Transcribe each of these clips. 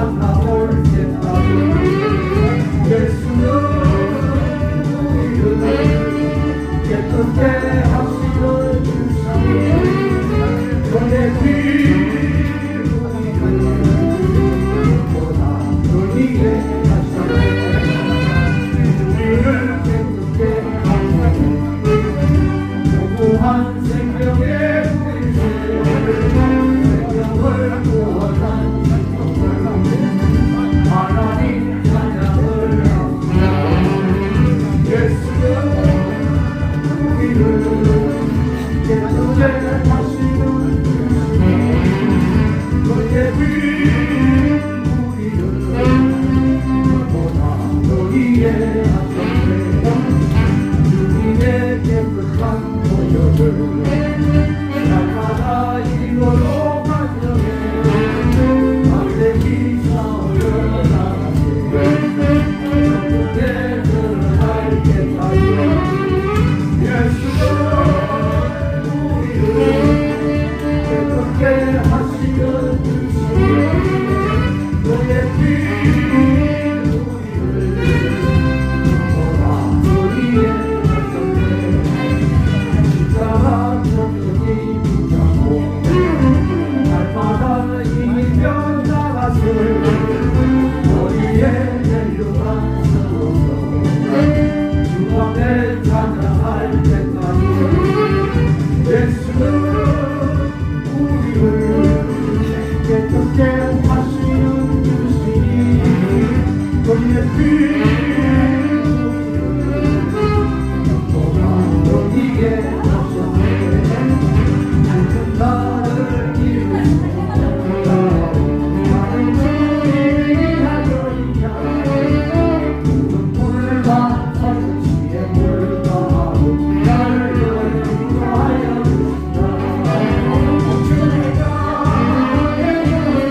만나볼 때까지 예수는 우리를 깨끗게 하시는 주시니 그의 피 우리를 보다 돌리게 하시네 우리를 깨끗게 하시네 무한 생명의 물새 생명을 구원한 하나님 찬양을 합니다. 예수는 우리를 깨끗게 하시는 주시니 그의 피 우리를 보다 너희에 하셨네 주님의 깨끗한 보혈을 날마다 이리로 반영해 반드시 싸우려 나가게 천국에 들어갈 때까지 예수는 우리를 깨끗게 하시는 주시니 그의 피 우리를 보다 우리의 하셨네 십자가 천국이 붙잡고 날마다 이겨 나가실 우리의 혈육한 서로서 주 앞에 찬양할 때까지 예수는 우리를 깨끗게 하시는 주시니 그의 피 보다 너희에 하셨네 모든 나를 이루시고 나는 주님이 하려니까 눈물과 서시에 물가하고 나를 인도하여 주시다 주내가 내 눈을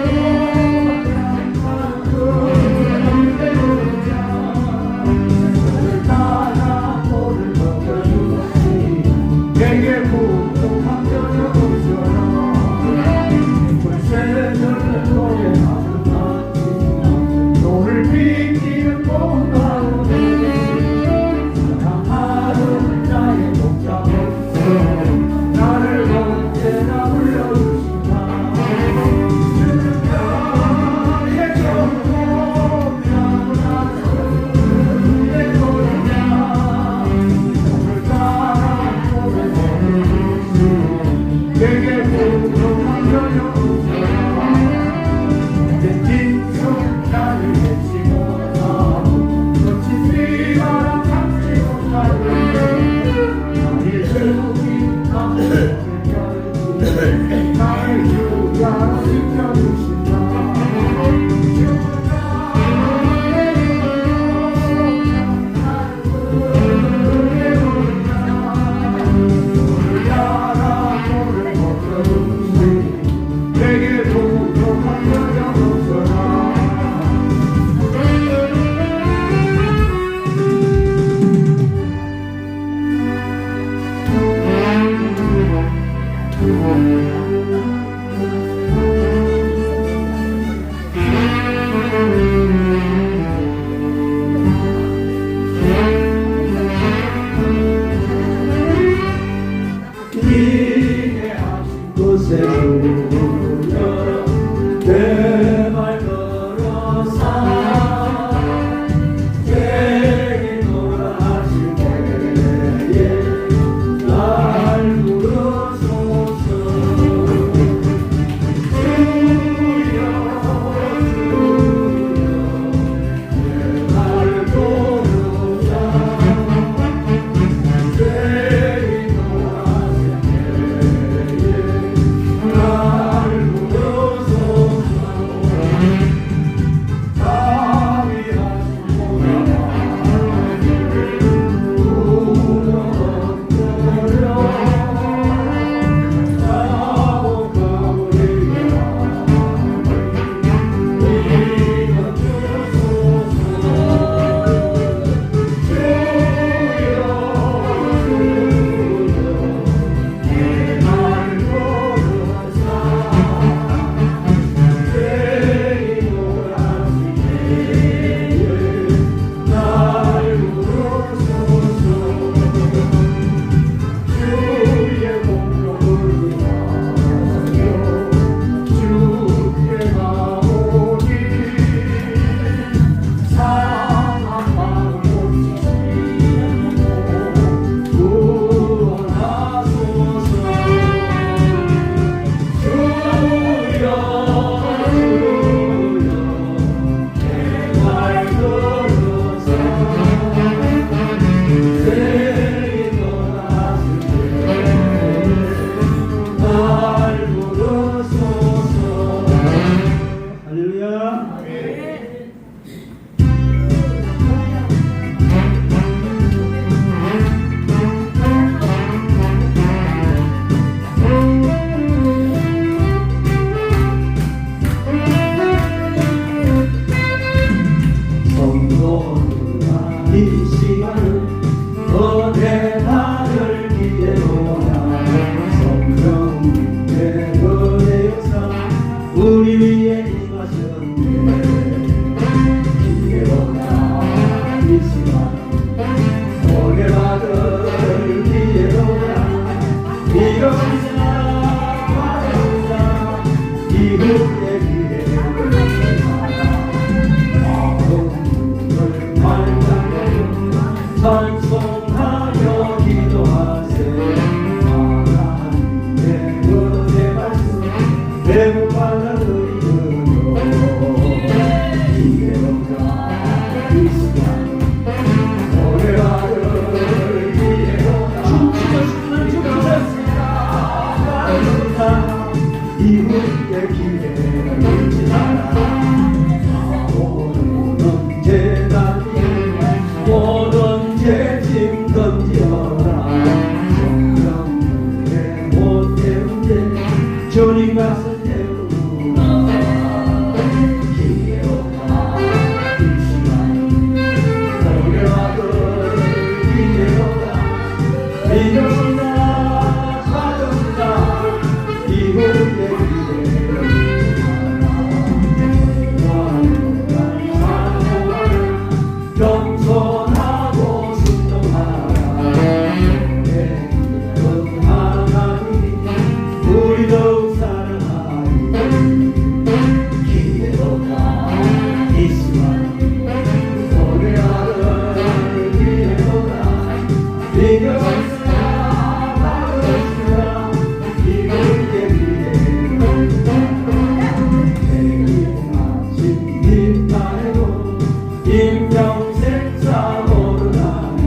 나에도 인명생 사모르나니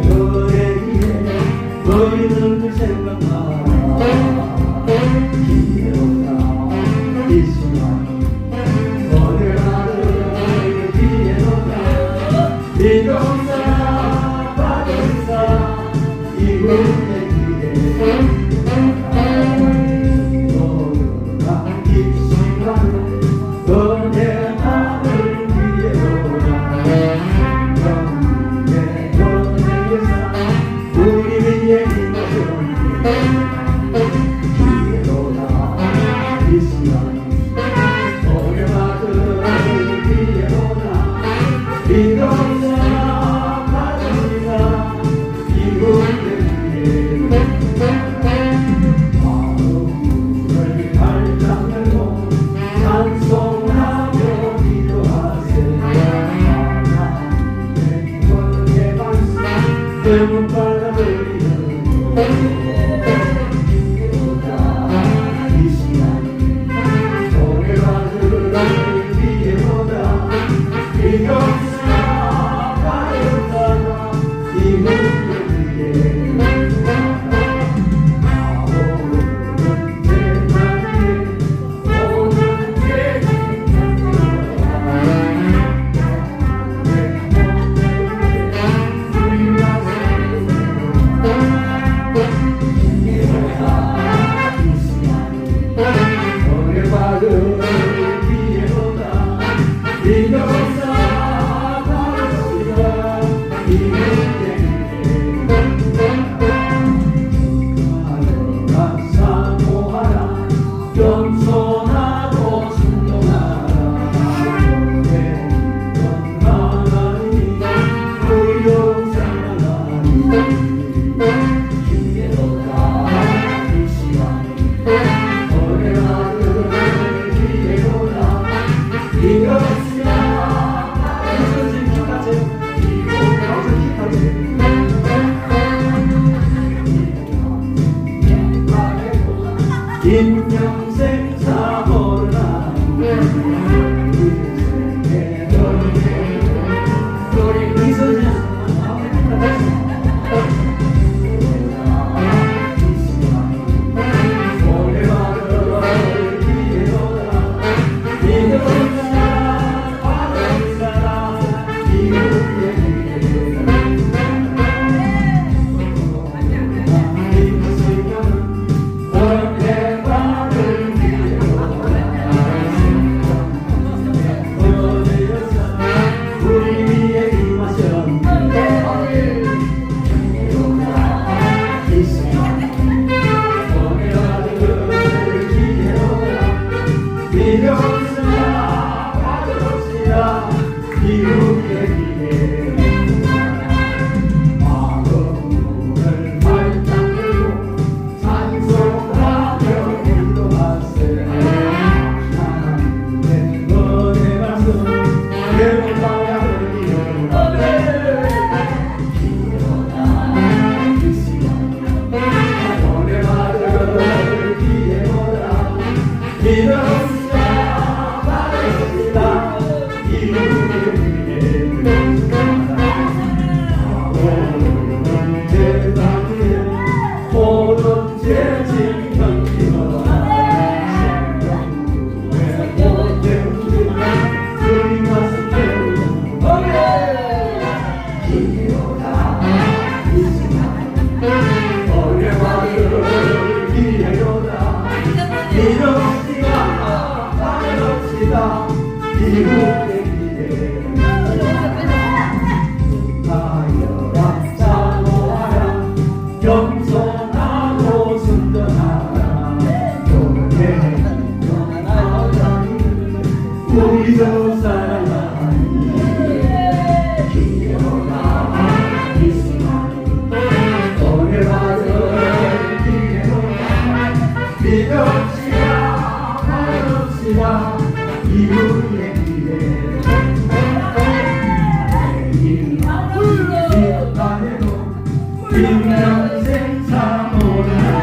너에게 너희들 생각나라 기회로다 이 시간 너를 아는 기회로다 이동사 받은사 이곳에 기회 인명생 사모르나 우리 이소년 겸손하고 순전하라 우리 두 사랑하니 기회로나 있으면 오늘 받은 기회로나 믿읍시다 받읍시다 이후의 기회 인명생 사모르나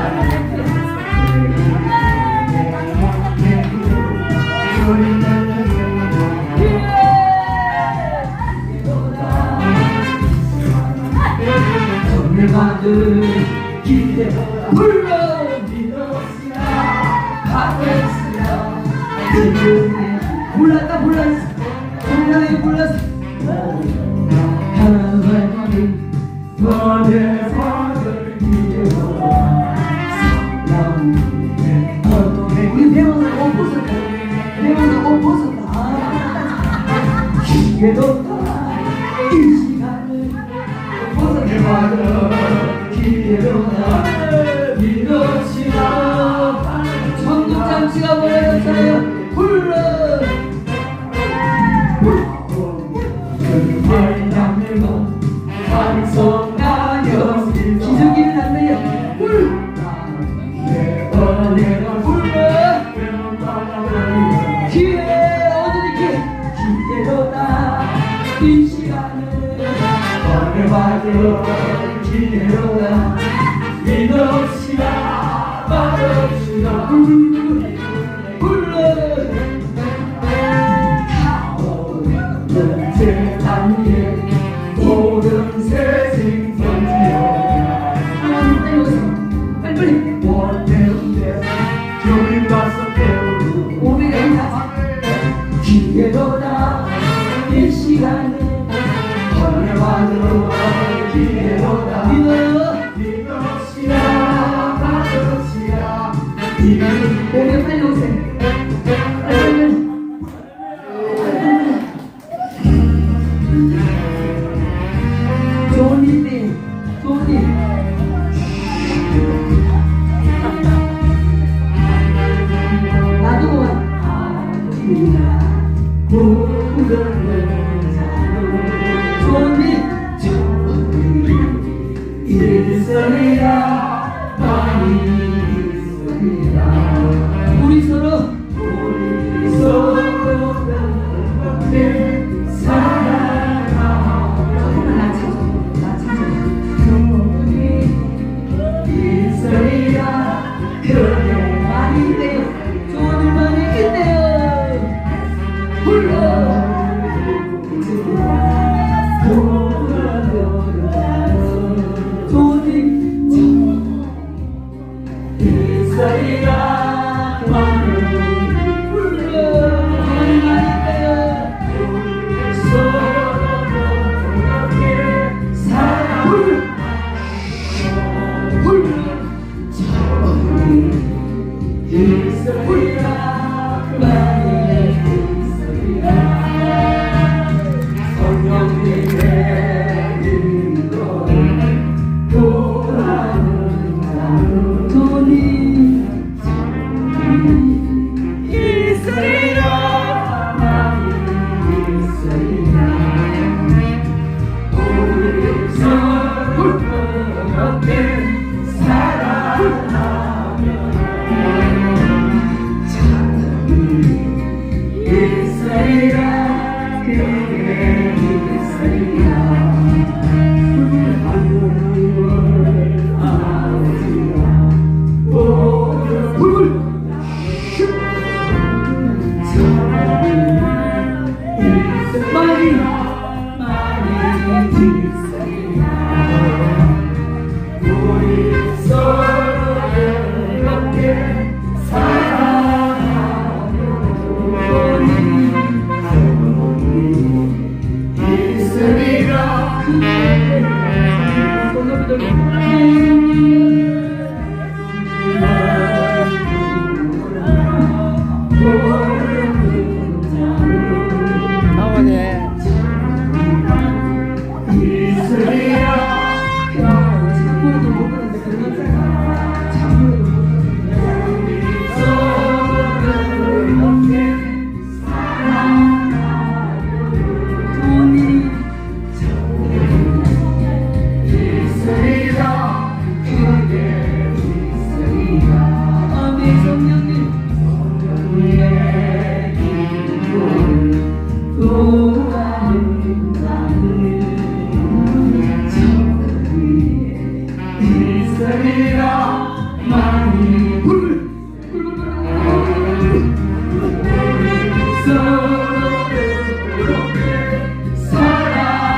불러 믿었으나 받았으나 지금의 몰랐다 몰랐어 몰랐어 하나님이 너의 father 우리 배우는 옷 벗었다 배우는 옷 벗었다 기회도 이 시간을 벗어내 받아 기회도 믿었으나 전국장치가 보내졌어요 불러 기적이 났네요 기회 얻으니까 기회로다 이 시간을 보내봐줘 기회로다 믿었으나 받았으나 불러 세상에 모든 새 생선이여 빨리 원해운대 교회 가서 배우고 오메가 기회로다 이 시간을 보내봐줘 기회로다 믿었으나 받았으나 오메 빨리 오세요 빨리 좋은 일이 좋은 일 놔두고 와 좋은 일 있으리라 많이 있으리라 우리 서로 서로 내 사랑아 조금만 낮춰줘 있으리라 그대 많이 있대요 좋은 일 많이 있대요 불러 좋은 일 있으리라 많이 불러 좋은 일 많이 있대요 서로 그렇게 사랑 있으리라 많이 있으리라 성령님의 이름으로 돌아오는 자는 좋은 일 있으리라 많이 있으리라 우리 서로 그렇게 사랑하며 있으리라 그게 있으리라 하늘을 아버지가 오늘 많이 있으리라 우리 서로 그렇게 사랑하며 있으리라 있으리라 많이 서로 그렇게 사랑하는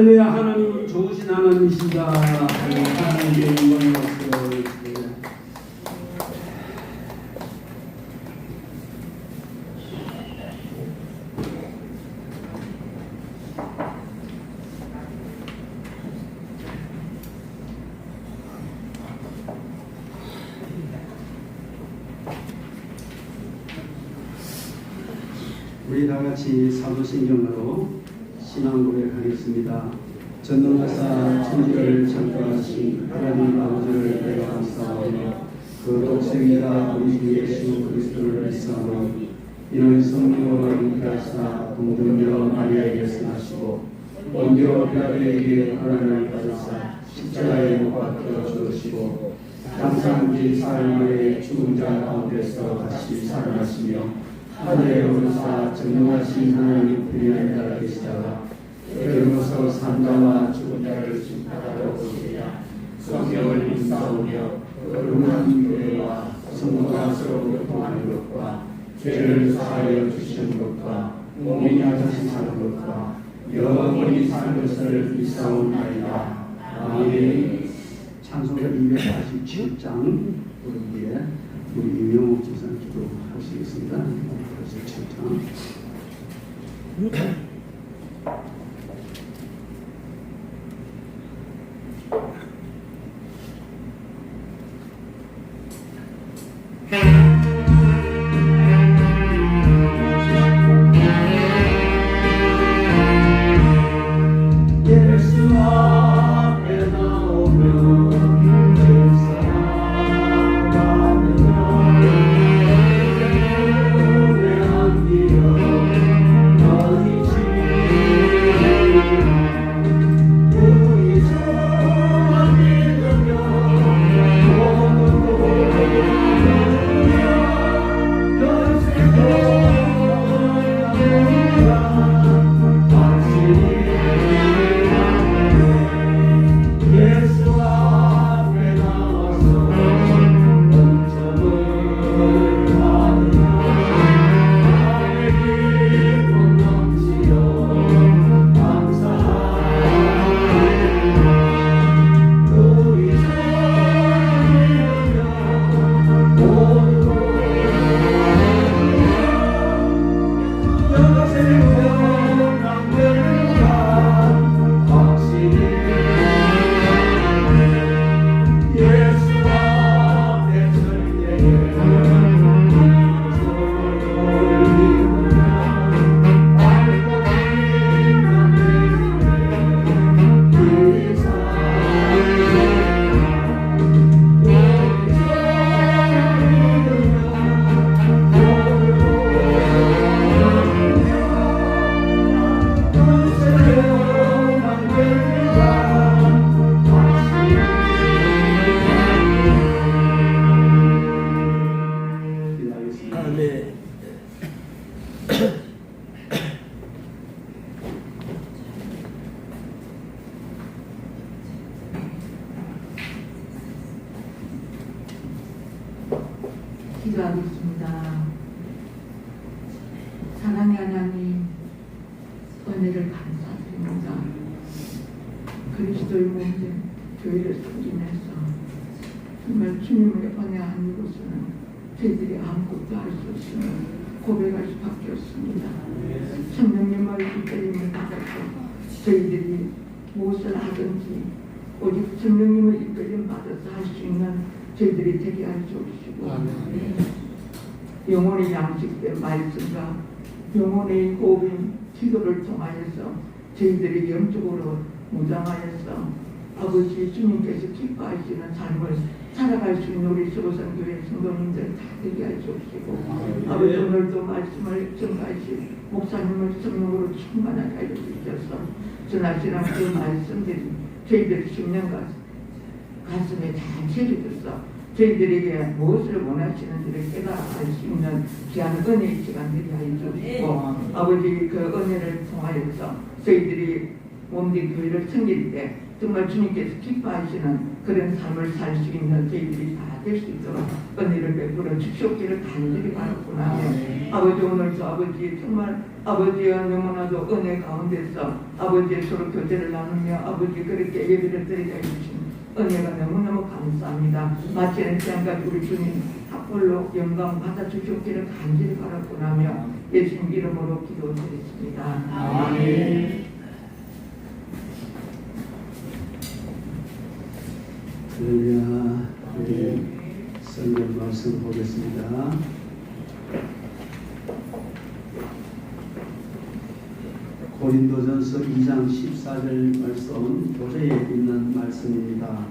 할렐루야. 하나님은 좋으신 하나님이시다. 하나님께 영광을 받습니다. 우리 다 같이 사도신경으로 신앙 고백하겠습니다. 전능하사 천지를 창조하신 하나님 아버지를 내가 감사하며 그 독생이라 우리 주 예수 그리스도를 믿사오니 이는 성령으로 잉태하사 동정녀 마리아에게서 나시고 본디오 빌라도에게 고난을 받으사 십자가에 못 박혀 죽으시고 장사한지 사흘 만에 죽은 자 가운데서 다시 살아나시며 하늘에 오르사 전능하신 하나님 분야에 따라 계시다가 그러면서 산자와 죽은 자를 심판하러 오시리라. 성령을 믿사오며 거룩한 교회와 성도가 서로 교통하는 것과 죄를 사하여 주시는 것과 몸이 다시 사는 것과 영원히 사는 것을 믿사옵나이다. 아멘. 찬송가 247장 우리에 우리 이명옥 집사님 기도하시겠습니다. 247장. 예수 앞에 나오면 기도하겠습니다. 사랑의 하나님, 은혜를 감사드립니다. 그리스도의 몸된 교회를 섬기면서 정말 주님의 은혜 한 이곳은 저희들이 아무것도 할 수 없으면 고백할 수밖에 없습니다. 성령님의 이끌림을 받아서 저희들이 무엇을 하든지 오직 성령님의 이끌림 받아서 할 수 있는 저희들이 되게 할 수 없시고 영혼의 양식된 말씀과 영혼의 호흡인 기도를 통하여서 저희들이 영적으로 무장하여서 아버지 주님께서 기뻐하시는 삶을 살아갈 수 있는 우리 수로선교회 성도님들 다 되게 할 수 없시고 아버지 오늘도 말씀을 전가하신 목사님을 성령으로 충만하게 알려주셔서 전하시는 그 말씀들이 저희들 심령과 가슴에 잘 새겨져서 저희들에게 무엇을 원하시는지를 깨달아 알 수 있는 귀한 은혜의 시간들이 하여 주시고 아버지 그 은혜를 통하여서 저희들이 몸된 교회를 섬길 때 정말 주님께서 기뻐하시는 그런 삶을 살 수 있는 저희들이 다 될 수 있도록 은혜를 베풀어 주시옵기를 간절히 바랐구나. 아버지 오늘도 아버지 정말 아버지와 너무나도 은혜 가운데서 아버지의 서로 교제를 나누며 아버지 그렇게 예배를 드리게 해주신 은혜가 너무너무 감사합니다. 마치는 시간까지 우리 주님 탑불로 영광 받아 주시옵기를 간절히 바랐구나며 예수님 이름으로 기도드렸습니다. 아멘. 할렐루야. 우리 성경 말씀 보겠습니다. 고린도전서 2장 14절 말씀 교재에 있는 말씀입니다.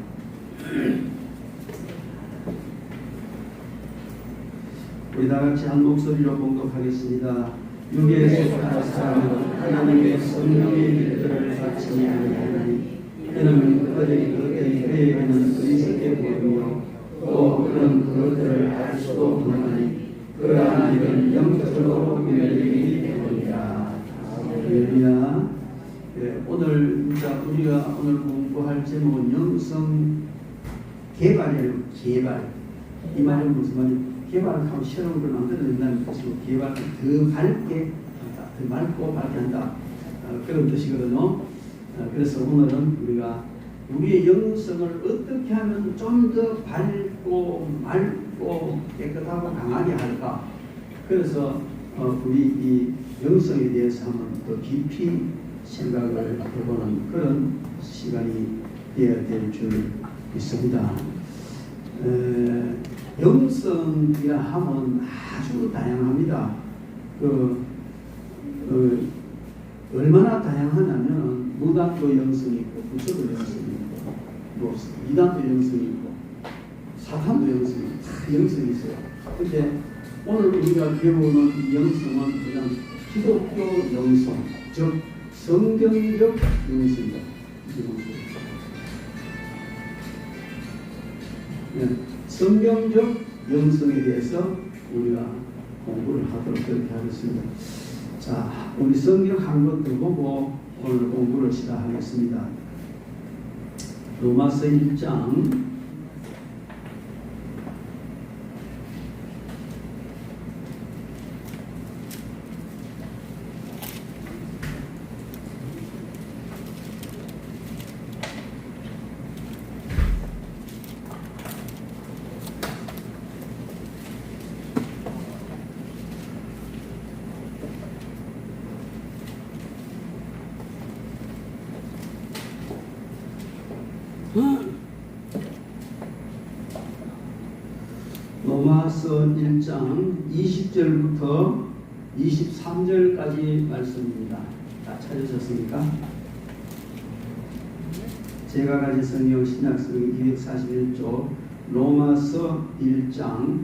우리 다 같이 한 목소리로 봉독하겠습니다. 육에 속한 사람은 하나님의 성령의 일들을 받지 아니하나니 그는 그에게는 의식해 보이며 또 그런 그것들을 알 수도 없나니 그러한 일은 영적으로 열리기 때문이다. 할렐루야. 오늘 우리가 오늘 공부할 제목은 영성 개발이에요. 개발. 이 말은 무슨 말이에요? 개발하면 새로운 걸 만들어낸다는 뜻이고 개발은 더 밝게 한다. 더 맑고 밝게 한다. 그런 뜻이거든요. 그래서 오늘은 우리가 우리의 영성을 어떻게 하면 좀 더 밝고 맑고 깨끗하고 강하게 할까. 그래서 우리 이 영성에 대해서 한번 더 깊이 생각을 해보는 그런 시간이 되어야 될 줄 믿습니다. 영성이라 하면 아주 다양합니다. 얼마나 다양하냐면 무단도 영성이 있고 부처도 영성이 있고 뭐 이단도 영성이 있고 사탄도 영성이 있고 다 영성이 있어요. 근데 오늘 우리가 배우는 영성은 그냥 기독교 영성, 즉 성경적 영성이다. 성경적 영성에 대해서 우리가 공부를 하도록 그렇게 하겠습니다. 자, 우리 성경 한 것도 보고 오늘 공부를 시작하겠습니다. 로마서 1장 20절부터 23절까지 말씀입니다. 다 찾으셨습니까? 제가 가진 성경 신약성경 241쪽 로마서 1장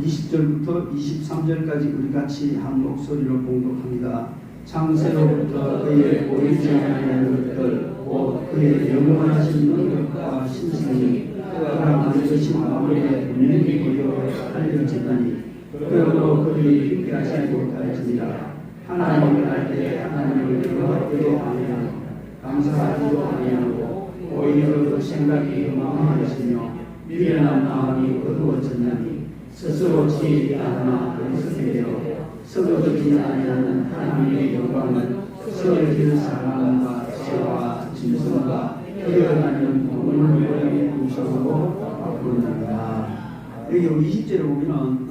20절부터 23절까지 우리 같이 한 목소리로 봉독합니다. 창세로부터 그의 보이지 않는 것들 곧 그의 영원하신 능력과 신성이 그가 만드신 만물에 분명히 보여 알려지다니 그러므로 그들이 핑계하지 못할지니라. 하나님을 알 때 하나님을 그것대로 아니하고 감사하지도 아니하고 오히려 그 생각이 망하였으며 미련한 마음이 어두워졌나니 스스로 지혜지 않아 어리석게 되어 서거지지 아니하는 하나님의 영광을 서려질 사랑과 세와 진성과 뛰어나는 동물 모양의 구성으로 바꾸는다. 여기 20절에 보면은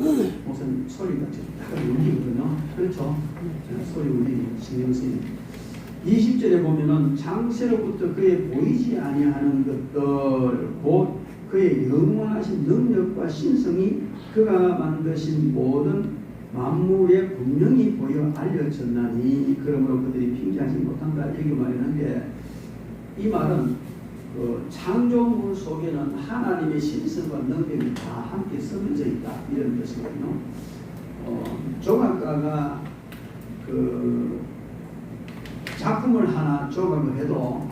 무슨 소리가 약간 울리거든요. 그렇죠? 소리 울리는 신경 쓰이는. 20절에 보면은 창세로부터 그의 보이지 아니하는 것들 곧 그의 영원하신 능력과 신성이 그가 만드신 모든 만물에 분명히 보여 알려졌나니 그러므로 그들이 핑계하지 못한다. 이렇게 말했는데 이 말은 그 창조물 속에는 하나님의 신성과 능력이 다 함께 섞여져 있다. 이런 뜻이거든요. 조각가가 그 작품을 하나 조각을 해도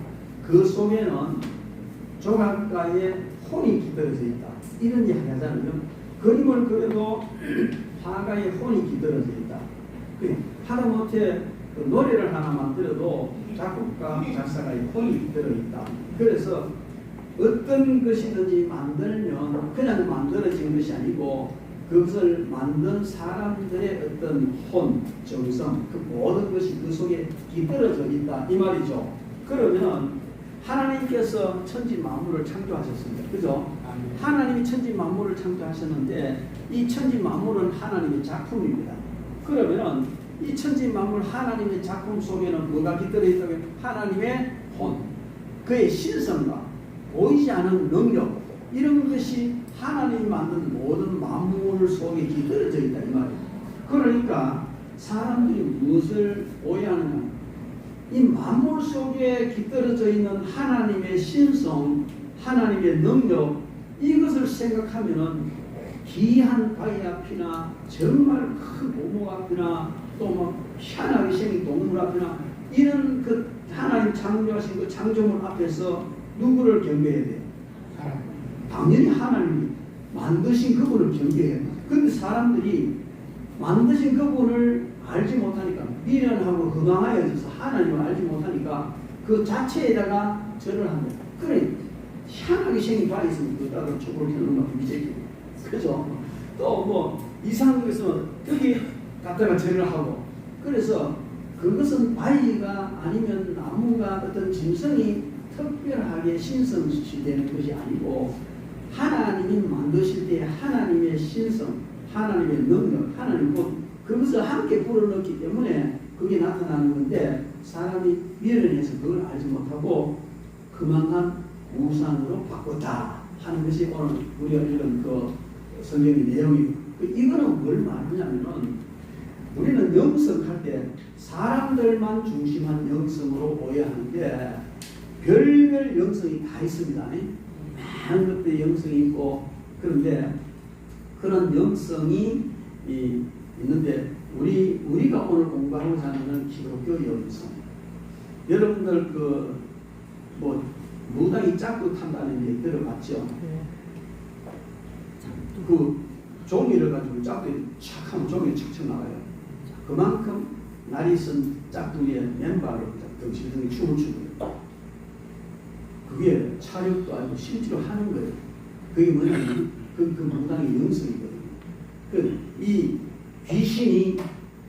그 속에는 조각가의 혼이 깃들어져 있다. 이런 이야기 하잖아요. 그림을 그려도 사가의 혼이 깃들어져 있다. 하다못해 그 노래를 하나 만들어도 작곡가, 작사가의 혼이 들어있다. 그래서 어떤 것이든지 만들면 그냥 만들어진 것이 아니고 그것을 만든 사람들의 어떤 혼, 정성, 그 모든 것이 그 속에 깃들어져 있다. 이 말이죠. 그러면 하나님께서 천지 만물을 창조하셨습니다. 그죠? 하나님이 천지 만물을 창조하셨는데 이 천지 만물은 하나님의 작품입니다. 그러면 이 천지 만물 하나님의 작품 속에는 뭐가 깃들어 있다면 하나님의 혼, 그의 신성과 보이지 않은 능력, 이런 것이 하나님이 만든 모든 만물 속에 깃들어져 있다 이 말이에요. 그러니까 사람들이 무엇을 오해하느냐, 이 만물 속에 깃들어져 있는 하나님의 신성, 하나님의 능력, 이것을 생각하면은 귀한 바위 앞이나 정말 큰 모모 앞이나 또 막 희한하게 생긴 동물 앞이나 이런 그 하나님 창조하신 그 창조물 앞에서 누구를 경배해야 돼요? 당연히 하나님이 만드신 그분을 경배해야 돼요. 그런데 사람들이 만드신 그분을 알지 못하니까 미련하고 허망하여져서 하나님을 알지 못하니까 그 자체에다가 절을 한다. 그래 희한하게 생긴 바위 있으면 그따가 촛불 켜는 것 같은 미제기. 그죠? 또 뭐 이상한 거 있으면 여기 갖다가 절을 하고, 그래서 그것은 바위가 아니면 나무가 어떤 짐승이 특별하게 신성시되는 것이 아니고 하나님이 만드실 때 하나님의 신성, 하나님의 능력, 하나님 그것을 함께 불어넣기 때문에 그게 나타나는 건데 사람이 미련해서 그걸 알지 못하고 그만한 우상으로 바꿨다 하는 것이 오늘 우리가 읽은 그 성경의 내용이고, 이거는 뭘 말하냐면은 우리는 영성할 때 사람들만 중심한 영성으로 오해하는데 별별 영성이 다 있습니다. 많은 것들의 영성이 있고, 그런데 그런 영성이 있는데 우리가 오늘 공부하고자 하는 기독교의 영성, 여러분들 그 뭐 무당이 짝도 탄다는 얘기 들어봤죠? 그 종이를 가지고 짝도 착 하면 종이 착착 나가요. 그만큼 날이 쓴 짝두기의 맨발로 덩실덩이 춤을 추고요. 그게 차력도 아니고 실제로 하는 거예요. 그게 뭐냐면 그 무당의 영성이거든요. 이 귀신이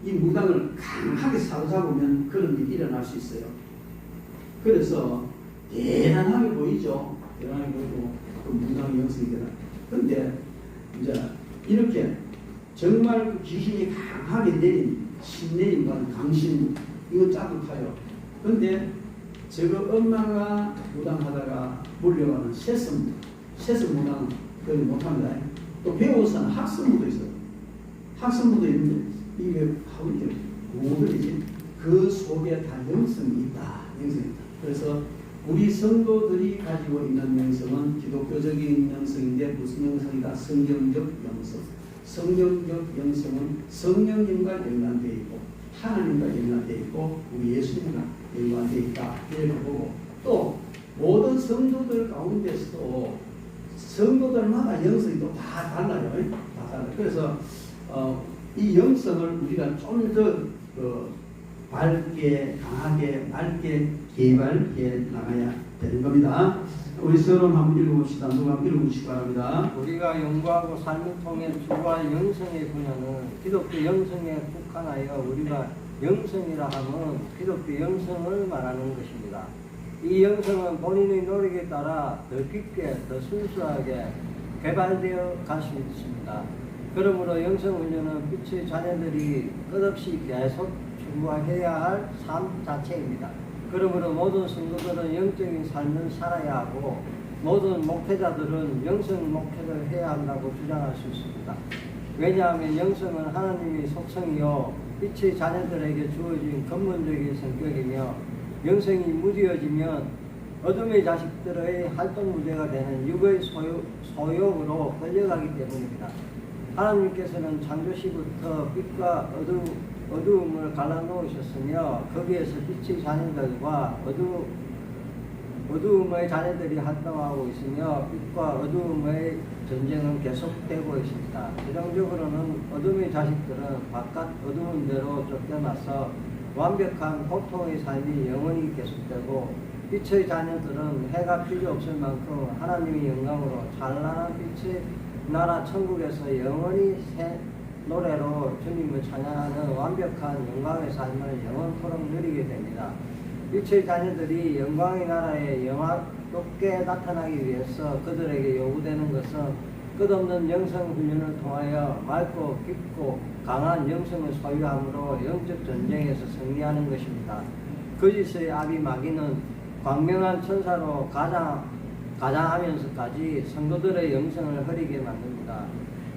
이 무당을 강하게 사로잡으면 그런 일이 일어날 수 있어요. 그래서 대단하게 보이죠. 대단하게 보이고 그 무당의 영성이 되나. 그런데 이제 이렇게 정말 그 귀신이 강하게 내린 신내림과는 강신, 이거 짜도 타요. 그런데 저거 엄마가 무당하다가 물려가는 세습 무당은 그걸 못합니다. 또 배워서는 학습무도 있어요. 학습무도 있는데 이게 하고 이렇게 뭐들이지? 그 속에 다 영성이 있다. 영성이 있다. 그래서 우리 성도들이 가지고 있는 영성은 기독교적인 영성인데 무슨 영성이다? 성경적 영성. 성경적 영성은 성령님과 연관되어 있고 하나님과 연관되어 있고 우리 예수님과 연관되어 있다. 이렇게 보고, 또 모든 성도들 가운데서도 성도들마다 영성이 또 다 달라요. 다 달라요. 그래서 이 영성을 우리가 좀 더 밝게, 강하게, 맑게 개발해 나가야 되는 겁니다. 우리 서론 한번 읽어봅시다. 누가 한번 읽어보시기 바랍니다. 우리가 연구하고 삶을 통해 주와 영성의 분야는 기독교 영성에 국한하여 우리가 영성이라 하면 기독교 영성을 말하는 것입니다. 이 영성은 본인의 노력에 따라 더 깊게, 더 순수하게 개발되어 갈 수 있습니다. 그러므로 영성 훈련은 빛의 자녀들이 끝없이 계속 추구해야 할 삶 자체입니다. 그러므로 모든 성도들은 영적인 삶을 살아야 하고 모든 목회자들은 영성 목회를 해야 한다고 주장할 수 있습니다. 왜냐하면 영성은 하나님의 속성이요 빛의 자녀들에게 주어진 근본적인 성격이며 영성이 무뎌지면 어둠의 자식들의 활동 무대가 되는 육의 소욕으로 끌려가기 때문입니다. 하나님께서는 창조시부터 빛과 어두움을 갈라놓으셨으며 거기에서 빛의 자녀들과 어두움의 자녀들이 활동하고 있으며 빛과 어두움의 전쟁은 계속되고 있습니다. 최종적으로는 어둠의 자식들은 바깥 어두운 데로 쫓겨나서 완벽한 고통의 삶이 영원히 계속되고, 빛의 자녀들은 해가 필요 없을 만큼 하나님의 영광으로 찬란한 빛의 나라 천국에서 영원히 새 노래로 주님을 찬양하는 완벽한 영광의 삶을 영원토록 누리게 됩니다. 빛의 자녀들이 영광의 나라에 영화롭게 나타나기 위해서 그들에게 요구되는 것은 끝없는 영성 훈련을 통하여 맑고 깊고 강한 영성을 소유함으로 영적 전쟁에서 승리하는 것입니다. 거짓의 아비 마귀는 광명한 천사로 가장하면서까지 성도들의 영성을 흐리게 만듭니다.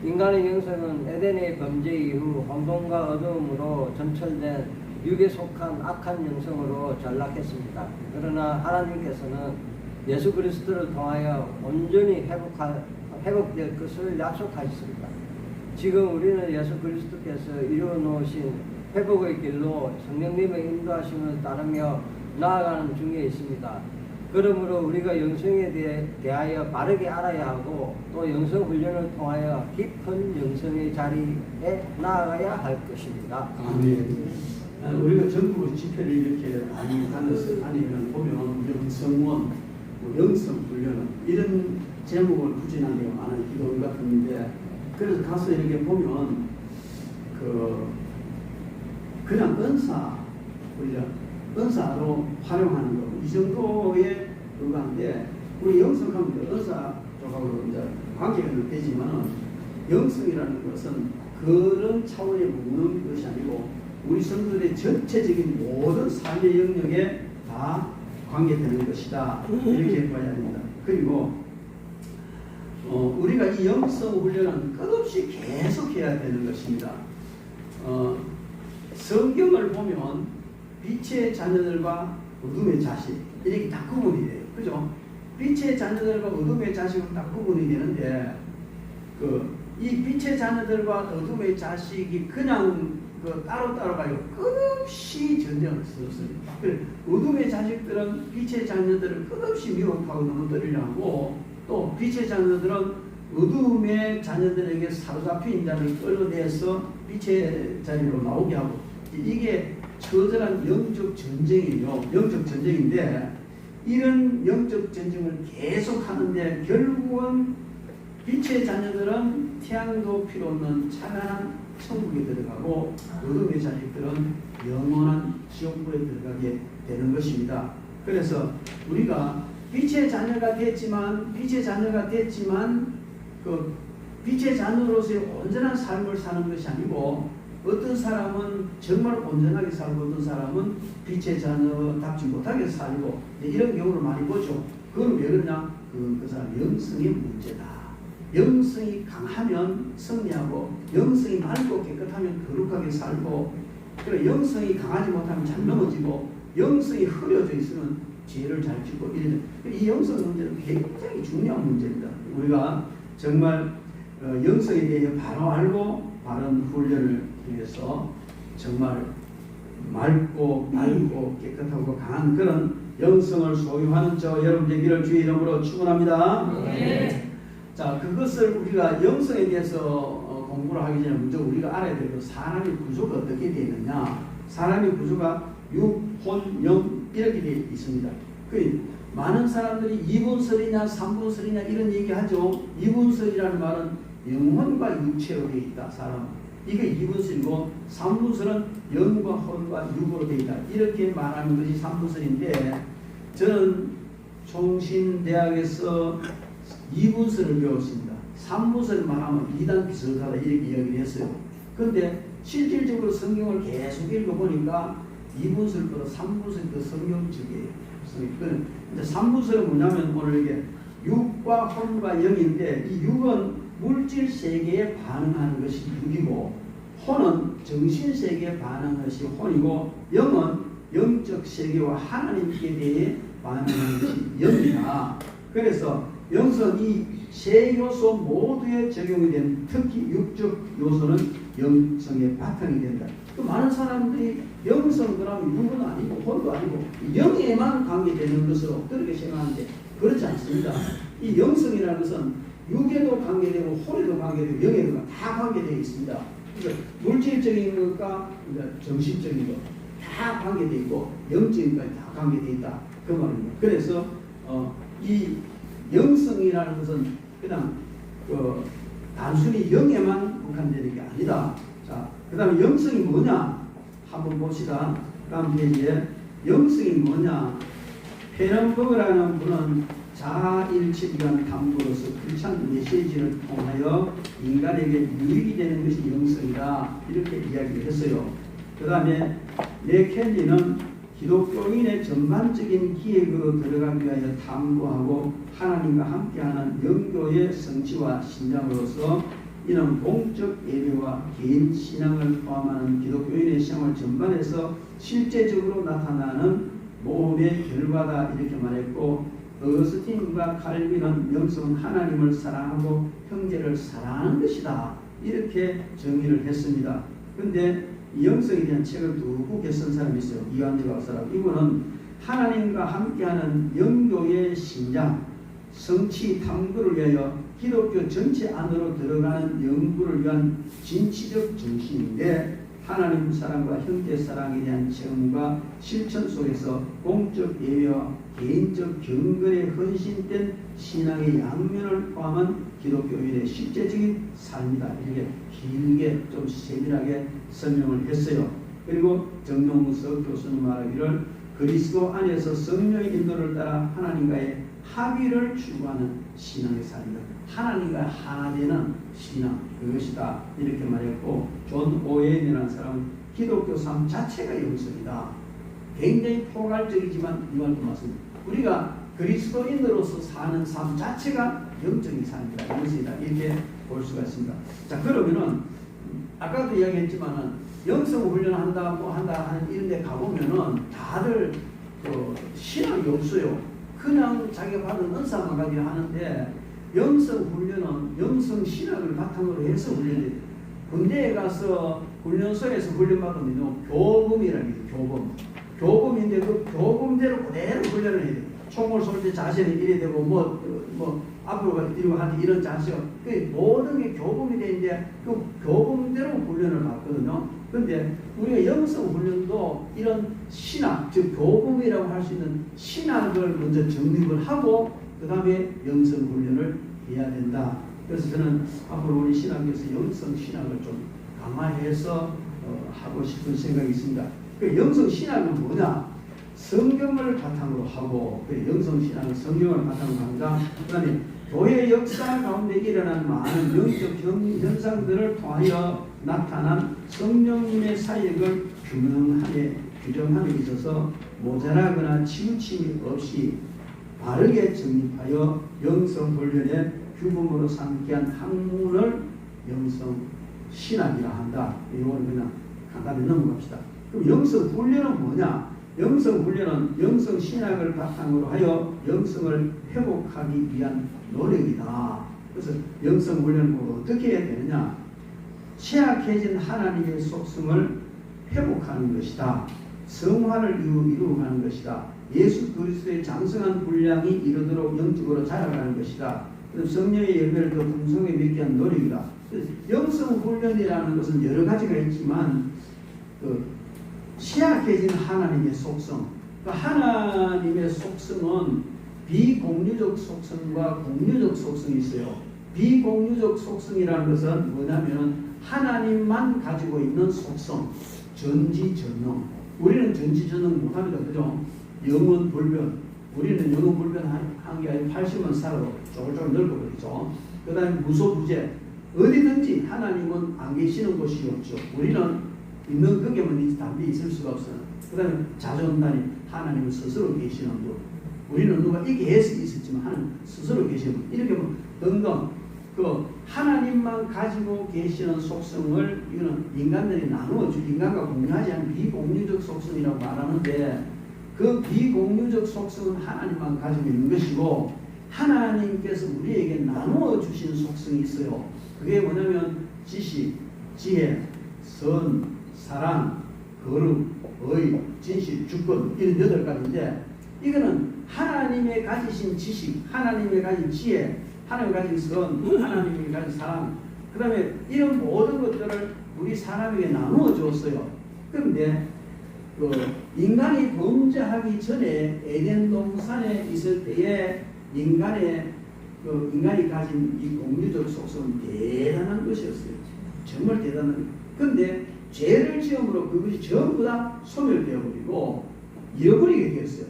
인간의 영성은 에덴의 범죄 이후 혼돈과 어두움으로 전철된 육에 속한 악한 영성으로 전락했습니다. 그러나 하나님께서는 예수 그리스도를 통하여 온전히 회복될 것을 약속하셨습니다. 지금 우리는 예수 그리스도께서 이루어 놓으신 회복의 길로 성령님의 인도하심을 따르며 나아가는 중에 있습니다. 그러므로 우리가 영성에 대하여 바르게 알아야 하고, 또 영성 훈련을 통하여 깊은 영성의 자리에 나아가야 할 것입니다. 아멘. 우리가 전국 집회를 이렇게 많이 다니면 보면 영성원, 영성 훈련 이런 제목을 부진한 데가 많은 기도원 같은데, 그래서 가서 이렇게 보면 그냥 은사 훈련, 은사로 활용하는 거, 이 정도의 불과한데, 우리 영성하면 은사 쪽하고 이제 관계가 되지만은 영성이라는 것은 그런 차원에 묻는 것이 아니고 우리 성도들의 전체적인 모든 삶의 영역에 다 관계되는 것이다, 이렇게 봐야 됩니다. 그리고 우리가 이 영성 훈련은 끝없이 계속해야 되는 것입니다. 성경을 보면 빛의 자녀들과 어둠의 자식 이렇게 딱 구분이 돼요. 그죠? 빛의 자녀들과 어둠의 자식은 딱 구분이 되는데, 이 빛의 자녀들과 어둠의 자식이 그냥 따로따로 가지고 끝없이 전쟁을 썼습니다. 어둠의 자식들은 빛의 자녀들을 끝없이 미혹하고 넘어뜨리려 하고, 또 빛의 자녀들은 어둠의 자녀들에게 사로잡힌 자를 끌어내서 빛의 자리로 나오게 하고, 이게 처절한 영적 전쟁이에요. 영적 전쟁인데, 이런 영적 전쟁을 계속 하는데 결국은 빛의 자녀들은 태양도 필요 없는 찬란한 천국에 들어가고, 어둠의 자식들은 영원한 지옥불에 들어가게 되는 것입니다. 그래서 우리가 빛의 자녀가 됐지만 그 빛의 자녀로서의 온전한 삶을 사는 것이 아니고, 어떤 사람은 정말 온전하게 살고 어떤 사람은 빛의 자녀답지 못하게 살고, 이런 경우를 많이 보죠. 그건 왜 그러냐? 그 사람 영성의 문제다. 영성이 강하면 승리하고, 영성이 맑고 깨끗하면 거룩하게 살고, 그리고 영성이 강하지 못하면 잘 넘어지고, 영성이 흐려져 있으면 죄를 잘 짓고, 이 영성 문제는 굉장히 중요한 문제입니다. 우리가 정말 영성에 대해 바로 알고 바른 훈련을 통해서 정말 맑고 깨끗하고 강한 그런 영성을 소유하는 저 여러분 되기를 주의 이름으로 축원합니다. 네. 자, 그것을 우리가 영성에 대해서 공부를 하기 전에 먼저 우리가 알아야 될 것, 사람의 구조가 어떻게 되어 있느냐. 사람의 구조가 육, 혼, 영 이렇게 되어 있습니다. 많은 사람들이 이분설이냐 삼분설이냐 이런 얘기하죠. 이분설이라는 말은 영혼과 육체로 되어 있다. 사람은 이게 이분설이고, 삼분설은 영과 혼과 육으로 되어 있다. 이렇게 말하는 것이 삼분설인데, 저는 총신대학에서 이분설을 배웠습니다. 삼분설을 말하면 이단 비슷하다 이렇게 이야기를 했어요. 그런데 실질적으로 성경을 계속 읽어보니까 이분설보다 삼분설이 더 성경적이에요. 이제 삼분설은 뭐냐면 오늘 이게 육과 혼과 영인데, 이 육은 물질 세계에 반응하는 것이 육이고, 혼은 정신 세계에 반응하는 것이 혼이고, 영은 영적 세계와 하나님께 대해 반응하는 것이 영이다. 그래서 영성 이 세 요소 모두에 적용이 된, 특히 육적 요소는 영성의 바탕이 된다. 그 많은 사람들이 영성 그러면 육은 아니고 혼도 아니고 영에만 관계되는 것으로 그렇게 생각하는데 그렇지 않습니다. 이 영성이라는 것은 육에도 관계되고 혼에도 관계되고 영에도 다 관계되어 있습니다. 그러니까 물질적인 것과 정신적인 것 다 관계되어 있고 영적인 것까지 다 관계되어 있다 그 말입니다. 그래서 이 영성이라는 것은 그냥 단순히 영에만 국한되는 게 아니다. 자, 그 다음에 영성이 뭐냐? 한번 봅시다. 다음 페이지에 영성이 뭐냐? 페런버그라는 분은 자아일치기한 탐구로서 크리스찬 메시지를 통하여 인간에게 유익이 되는 것이 영성이다. 이렇게 이야기를 했어요. 그 다음에 레켈리는 기독교인의 전반적인 기획으로 들어가기 위하여 탐구하고 하나님과 함께하는 영교의 성취와 신장으로서 이는 공적 예배와 개인 신앙을 포함하는 기독교인의 생활 전반에서 실제적으로 나타나는 모험의 결과다 이렇게 말했고, 어거스틴과 칼빈은 영성은 하나님을 사랑하고 형제를 사랑하는 것이다 이렇게 정의를 했습니다. 그런데 이 영성에 대한 책을 두고 쓴 사람이 있어요. 이완재 박사라고. 이분은 하나님과 함께하는 영교의 신장, 성취 탐구를 위하여 기독교 전체 안으로 들어가는 연구를 위한 진취적 정신인데, 하나님 사랑과 형제 사랑에 대한 체험과 실천 속에서 공적 예배와 개인적 경건에 헌신된 신앙의 양면을 포함한 기독교인의 실제적인 삶이다. 이렇게 길게 좀 세밀하게 설명을 했어요. 그리고 정용석 교수는 말하기를 그리스도 안에서 성령의 인도를 따라 하나님과의 합의를 추구하는 신앙의 삶이다. 하나님과 하나 되는 신앙, 그것이다. 이렇게 말했고, 존 오웬이라는 사람은 기독교 삶 자체가 영성이다. 굉장히 포괄적이지만 이 말도 맞습니다. 우리가 그리스도인으로서 사는 삶 자체가 영적인 삶이다. 영성이다. 이렇게 볼 수가 있습니다. 자, 그러면은 아까도 이야기했지만은 영성 훈련한다, 뭐 한다 하는 이런 데 가보면은 다들 신앙이 없어요. 그냥 자기가 받은 은사만 가지고 하는데, 영성 훈련은 영성 신학을 바탕으로 해서 훈련이 돼요. 군대에 가서 훈련소에서 훈련받으면 교범이라는 게 교범. 교범인데 그 교범대로 그대로 훈련을 해야 돼요. 총을 쏠 때 자세는 이래 되고 뭐 앞으로 가서 뒤로 가는 이런 자세가 모든 게 교범이 되는데 그 교범대로 훈련을 받거든요. 그런데 우리가 영성 훈련도 이런 신학, 즉 교범이라고 할 수 있는 신학을 먼저 정립을 하고 그 다음에 영성 훈련을 해야 된다. 그래서 저는 앞으로 우리 신학에서 영성 신학을 좀 강화해서 하고 싶은 생각이 있습니다. 그 영성 신학은 뭐냐? 성경을 바탕으로 하고, 그 영성 신학은 성경을 바탕으로 한다. 그 다음에 교회 역사 가운데 일어난 많은 영적 현상들을 통하여 나타난 성령님의 사역을 균형하게 규정함에 있어서 모자라거나 치우침이 없이 바르게 정립하여 영성 훈련의 규범으로 삼기 위한 학문을 영성 신학이라 한다. 이거는 그냥 간단히 넘어갑시다. 그럼 영성 훈련은 뭐냐? 영성 훈련은 영성 신학을 바탕으로 하여 영성을 회복하기 위한 노력이다. 그래서 영성 훈련은 어떻게 해야 되느냐? 취약해진 하나님의 속성을 회복하는 것이다. 성화를 이루어가는 것이다. 예수 그리스도의 장성한 분량이 이르도록 영적으로 자라가는 것이다. 성령의 열매를 더 풍성하게 맺기 위한 노력이다. 영성 훈련이라는 것은 여러 가지가 있지만 취약해진 하나님의 속성, 하나님의 속성은 비공유적 속성과 공유적 속성이 있어요. 비공유적 속성이라는 것은 뭐냐면 하나님만 가지고 있는 속성, 전지전능. 우리는 전지전능 못합니다. 그죠? 영원불변. 우리는 영원불변 한 게 아니라 80만 살아도 쪼글쪼글 늙어버리죠. 그 다음에 무소부재. 어디든지 하나님은 안 계시는 곳이 없죠. 우리는 있는 극에만 담비 있을 수가 없어요. 그 다음에 자존단이 하나님은 스스로 계시는 분. 우리는 누가 있게 해서 있었지만 하나님 스스로 계시는 분. 이렇게 뭐 등등 그 하나님만 가지고 계시는 속성을 이거는 인간들이 인간과 공유하지 않은 비공유적 속성이라고 말하는데, 그 비공유적 속성은 하나님만 가지고 있는 것이고, 하나님께서 우리에게 나누어 주신 속성이 있어요. 그게 뭐냐면 지식, 지혜, 선, 사랑, 거룩, 의, 진실, 주권 이런 8가지인데 이거는 하나님의 가지신 지식, 하나님의 가진 지혜, 하나님의 가진 선, 하나님의 가진 사랑 그 다음에 이런 모든 것들을 우리 사람에게 나누어 주었어요. 그런데 인간이 범죄하기 전에 에덴 동산에 있을 때에 인간이 가진 이 공유적 속성은 대단한 것이었어요. 정말 대단한. 그런데 죄를 지음으로 그것이 전부 다 소멸되어 버리고 잃어버리게 되었어요.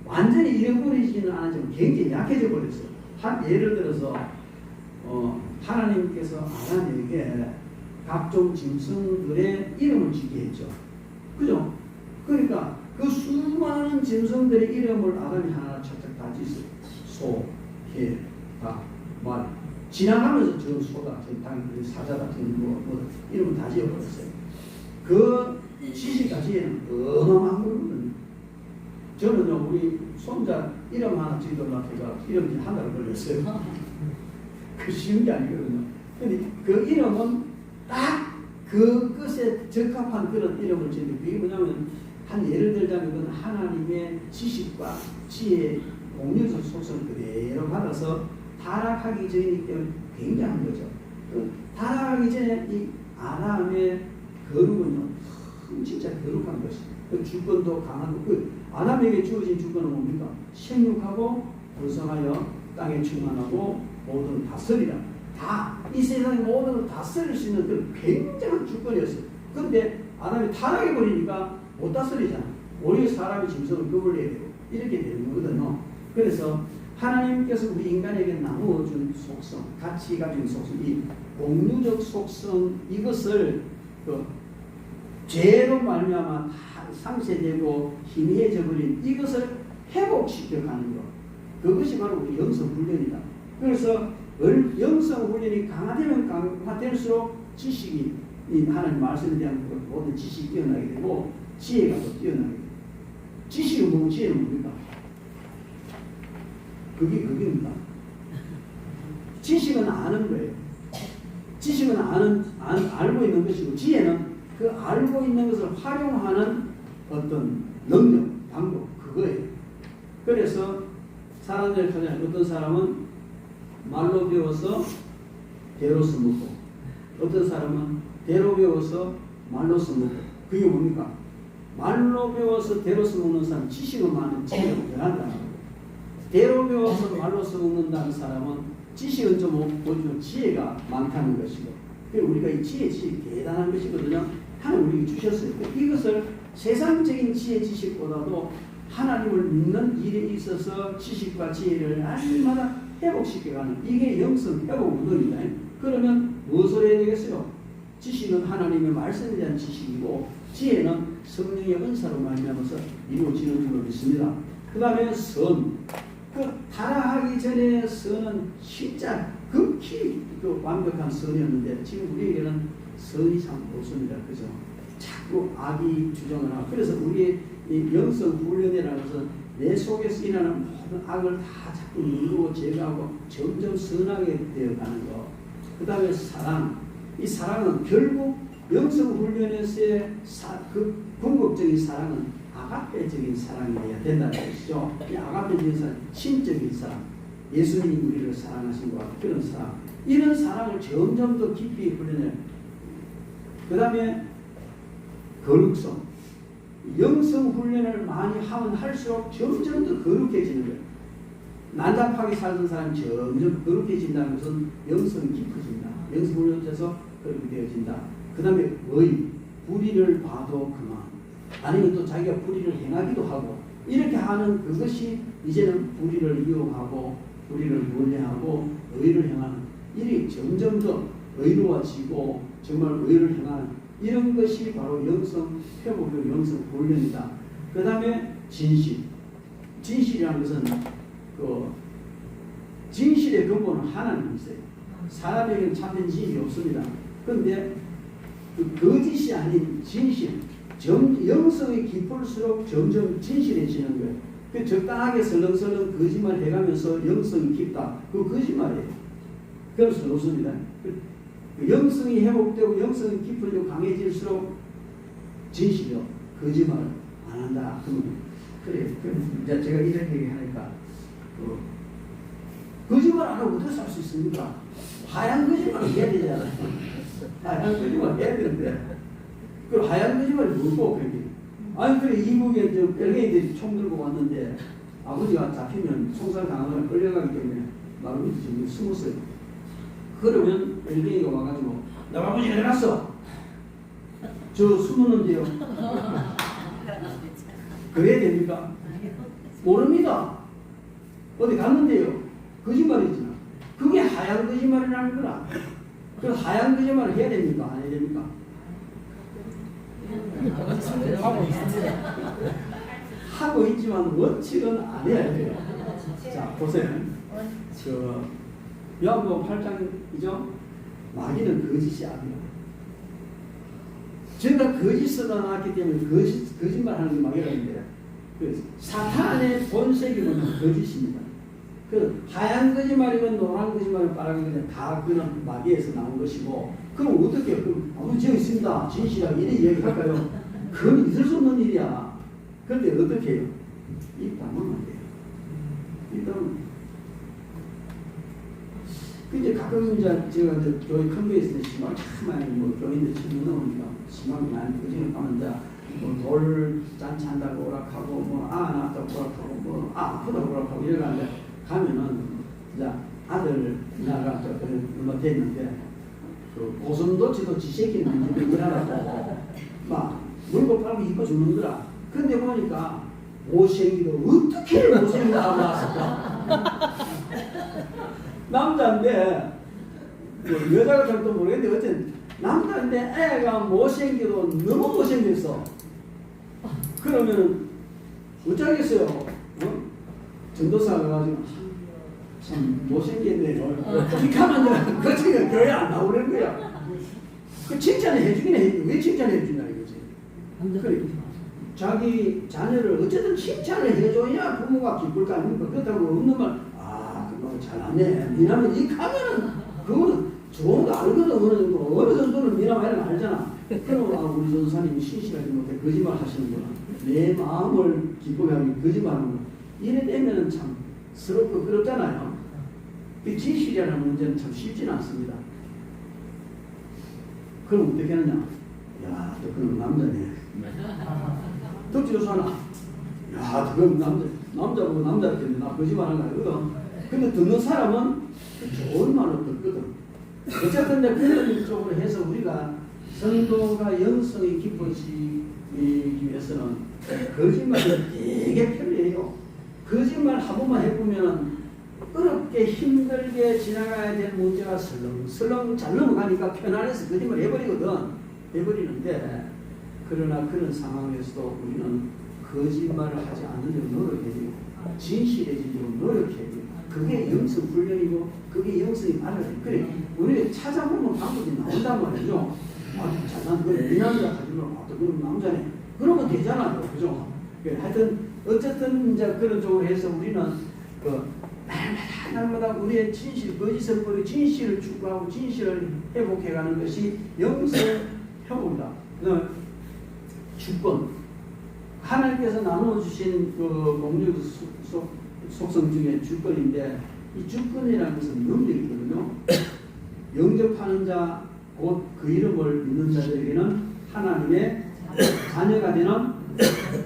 완전히 잃어버리지는 않았지만 굉장히 약해져 버렸어요. 예를 들어서 하나님께서 아담에게 각종 짐승들의 이름을 짓게 했죠. 그죠? 그러니까 그 수많은 짐승들의 이름을 아담이 하나 착착 다 짓어요. 소, 개, 닭, 말. 지나가면서 저 소다, 저 닭, 사자다, 저 뭐 이름을 다 지어버렸어요. 그 지식까지는 어마어마한 거거든요. 저는요, 우리 손자 이름 하나 지으려고 제가 이름 한 달 걸렸어요. 그 쉬운 게 아니거든요. 근데 그 이름은 딱 그 것에 적합한 그런 이름을 지는데 그게 뭐냐면 예를 들자면 하나님의 지식과 지혜, 공유적 속성을 그대로 받아서 타락하기 전이기 때문에 굉장한 거죠. 타락하기 전에 이 아담의 거룩은요, 진짜 거룩한 것입니다. 그 주권도 강한 거. 아담에게 주어진 주권은 뭡니까? 생육하고 번성하여 땅에 충만하고 모든 다스리라. 이 세상의 모든 걸 다스릴 수 있는 그런 굉장한 주권이었어요. 그런데 아담이 타락해버리니까 못 다스리잖아. 오히려 사람이 짐승을 끌어내야 되고 이렇게 되는 거거든요. 그래서 하나님께서 우리 인간에게 나누어준 속성, 같이 가진 속성, 이 공유적 속성 이것을 죄로 말미암아 다 상쇄되고 희미해져 버린 이것을 회복시켜 가는 것. 그것이 바로 우리 영성 훈련이다. 그래서 영성 훈련이 강화되면 강화될수록 지식이 하나님 말씀에 대한 모든 지식이 뛰어나게 되고 지혜가 더 뛰어나게 돼요. 지식은 뭐고 지혜는 뭡니까? 그게입니다. 지식은 아는 거예요. 지식은 알고 있는 것이고 지혜는 그 알고 있는 것을 활용하는 어떤 능력, 방법 그거예요. 그래서 사람들 중에 어떤 사람은 말로 배워서 대로 써먹고 어떤 사람은 대로 배워서 말로 써먹고 그게 뭡니까? 말로 배워서 대로 써먹는 사람은 지식은 많은 지혜가 변한다는 거예요. 대로 배워서 말로 써먹는다는 사람은 지식은 좀 없고 지혜가 많다는 것이고 그리고 우리가 이 지식이 대단한 것이거든요. 하나님 우리에게 주셨어요. 이것을 세상적인 지혜 지식보다도 하나님을 믿는 일에 있어서 지식과 지혜를 날마다 회복시켜가는 이게 영성 회복 운동입니다. 그러면 무엇을 해야 되겠어요? 지식은 하나님의 말씀에 대한 지식이고 지혜는 성령의 은사로 말미암아서 이루어지는 줄로 믿습니다. 그 다음에 선. 타락하기 전에 선은 진짜 극히 완벽한 선이었는데 지금 우리에게는 선이 참 없습니다. 그죠? 자꾸 악이 주장을 하고 그래서 우리의 이 영성 훈련이라는 것은 내 속에서 일어나는 모든 악을 다 자꾸 누르고 제거하고 점점 선하게 되어가는 것. 그 다음에 사랑. 이 사랑은 결국 영성 훈련에서의 그 궁극적인 사랑은 아가페적인 사랑이어야 된다는 것이죠. 이 아가페적인 사랑, 신적인 사랑. 예수님이 우리를 사랑하신 것 같은 그런 사랑. 이런 사랑을 점점 더 깊이 훈련해요. 그 다음에 거룩성. 영성 훈련을 많이 하면 할수록 점점 더 거룩해지는 거예요. 난잡하게 살던 사람이 점점 거룩해진다는 것은 영성이 깊어진다. 영성 훈련에서 그렇게 되어진다. 그 다음에 불의를 봐도 그만. 아니면 또 자기가 불의를 행하기도 하고 이렇게 하는 그것이 이제는 불의를 이용하고 불의를 멀리하고 의를 행하는 일이 점점 더 의로워지고 정말 의를 행하는 이런 것이 바로 영성 회복의 영성 훈련이다. 그 다음에 진실. 진실이라는 것은 진실의 근본은 하나님이세요. 사람에게는 참된 진실이 없습니다. 그런데 거짓이 아닌 진실, 영성이 깊을수록 점점 진실해지는 거예요. 그 적당하게 설렁설렁 거짓말 해가면서 영성이 깊다. 그 거짓말이에요. 그럴 수는 없습니다. 영성이 회복되고 영성이 깊어지고 강해질수록 진실이요. 거짓말을 안 한다. 그러면 그래. 그럼 이제 제가 이런 얘기 하니까 거짓말 안 하고 어떻게 살 수 있습니까? 하얀 거짓말을 해야 되잖아요. 하얀 거짓말 해야 되는데 그 하얀 거짓말이 뭐고 그게? 아니 그래 이북에 저 별개인들이 총 들고 왔는데 아버지가 잡히면 총살 당하거나 끌려가기 때문에 마루 밑에 좀 숨었어요. 그러면 별개인가 와가지고 너 아버지 어디 갔어? 저 숨었는데요. 그래야 됩니까? 모릅니다. 어디 갔는데요. 거짓말이잖아. 그게 하얀 거짓말이라는 거라. 그 하얀 거짓말을 해야 됩니까? 안 해야 됩니까? 하고 있지만 원칙은 안 해야 돼요. 자, 보세요. 저 요한복음 8장이죠. 마귀는 거짓이 아니에요. 저희가 거짓을 나왔기 때문에 거짓말하는 게 마귀라는데 그 사탄의 본색이면 거짓입니다. 그 하얀 거짓말이면 노란 거짓말이면 빨간 거짓말 다 그는 마귀에서 나온 것이고 그럼 어떻게 그럼 아버지 저기 있습니다. 진실이야 이래 이야기할까요? 그건 있을 수 없는 일이야. 그런데 어떻게 해요? 입 다물면 안 돼요. 입 다물면 이제 가끔 이제 제가 이제 교회 큰 교회 있을 때 심한 참 많이 뭐 교인들 친구 나오니까 심한 많이 그중에 가면 이제 뭐돌 잔치 한다고 오락하고 뭐 낳았다고 오락하고 뭐 아프다고 오락하고 이래가지고 가면은 이제 아들 나가 저 얼마 됐는데 그 고슴도치도 지새끼는 집에 일하라고 막 물고 빨고 입고 주는더라. 근데 보니까 못생기도 어떻게 못생기도 하고 나왔을까? 남자인데 뭐 여자가 잘도 모르겠는데 어쨌든 남자인데 애가 못생기도 너무 못생겼어. 그러면 어쩌겠어요? 어? 전도사가 가지고 참 못생겼네요. 이렇게 하면 그 친구가 교회 안 나오는 거야. 그 칭찬을 해주긴 해. 왜 칭찬을 해준다 이거지? 그래. 자기 자녀를 어쨌든 칭찬을 해줘야 부모가 기쁠 거 아닙니까? 그렇다고 없는 말 잘하네. 미남은 이 하면은 그거는 좋은 거 알거든. 어느 정도는 미남 아이는 알잖아. 그럼 우리 전사님이 신실하지 못해 거짓말 하시는구나. 내 마음을 기쁘게 하기 거짓말하는 거. 이래 되면은 참 서럽고 그렇잖아요. 그 진실이라는 문제는 참 쉽지는 않습니다. 그럼 어떻게 하느냐? 야, 또 그런 남자네. 덕지도 사나? 야, 그건 남자고 남자한테 나 거짓말하는 거 아니거든. 근데 듣는 사람은 좋은 말을 듣거든. 어쨌든 그런 쪽으로 해서 우리가 성도가 영성이 깊어지기 위해서는 거짓말이 되게 편리해요. 거짓말 한 번만 해보면 어렵게 힘들게 지나가야 될 문제가 설렁설렁 잘 넘어가니까 편안해서 거짓말 해버리는데 그러나 그런 상황에서도 우리는 거짓말을 하지 않으려고 노력해야 되고 진실해지려고 노력해야 되고 그게 영성 훈련이고 그게 영성이 말을 해. 그래 우리 찾아보면 방법이 나온단 말이죠. 난 그래 이 남자 가지면 그런 남자네. 그러면 되잖아요, 그죠? 그래, 하여튼 어쨌든 이제 그런 쪽으로 해서 우리는 그 날마다 우리의 진실, 거짓을 버리고 진실을 추구하고 진실을 회복해가는 것이 영성 회복이다. 그다음에 주권. 하나님께서 나누어 주신 그 공유 속성 중에 주권인데 이 주권이라는 것은 능력이거든요. 영접하는 자, 곧 그 이름을 믿는 자들에게는 하나님의 자녀가 되는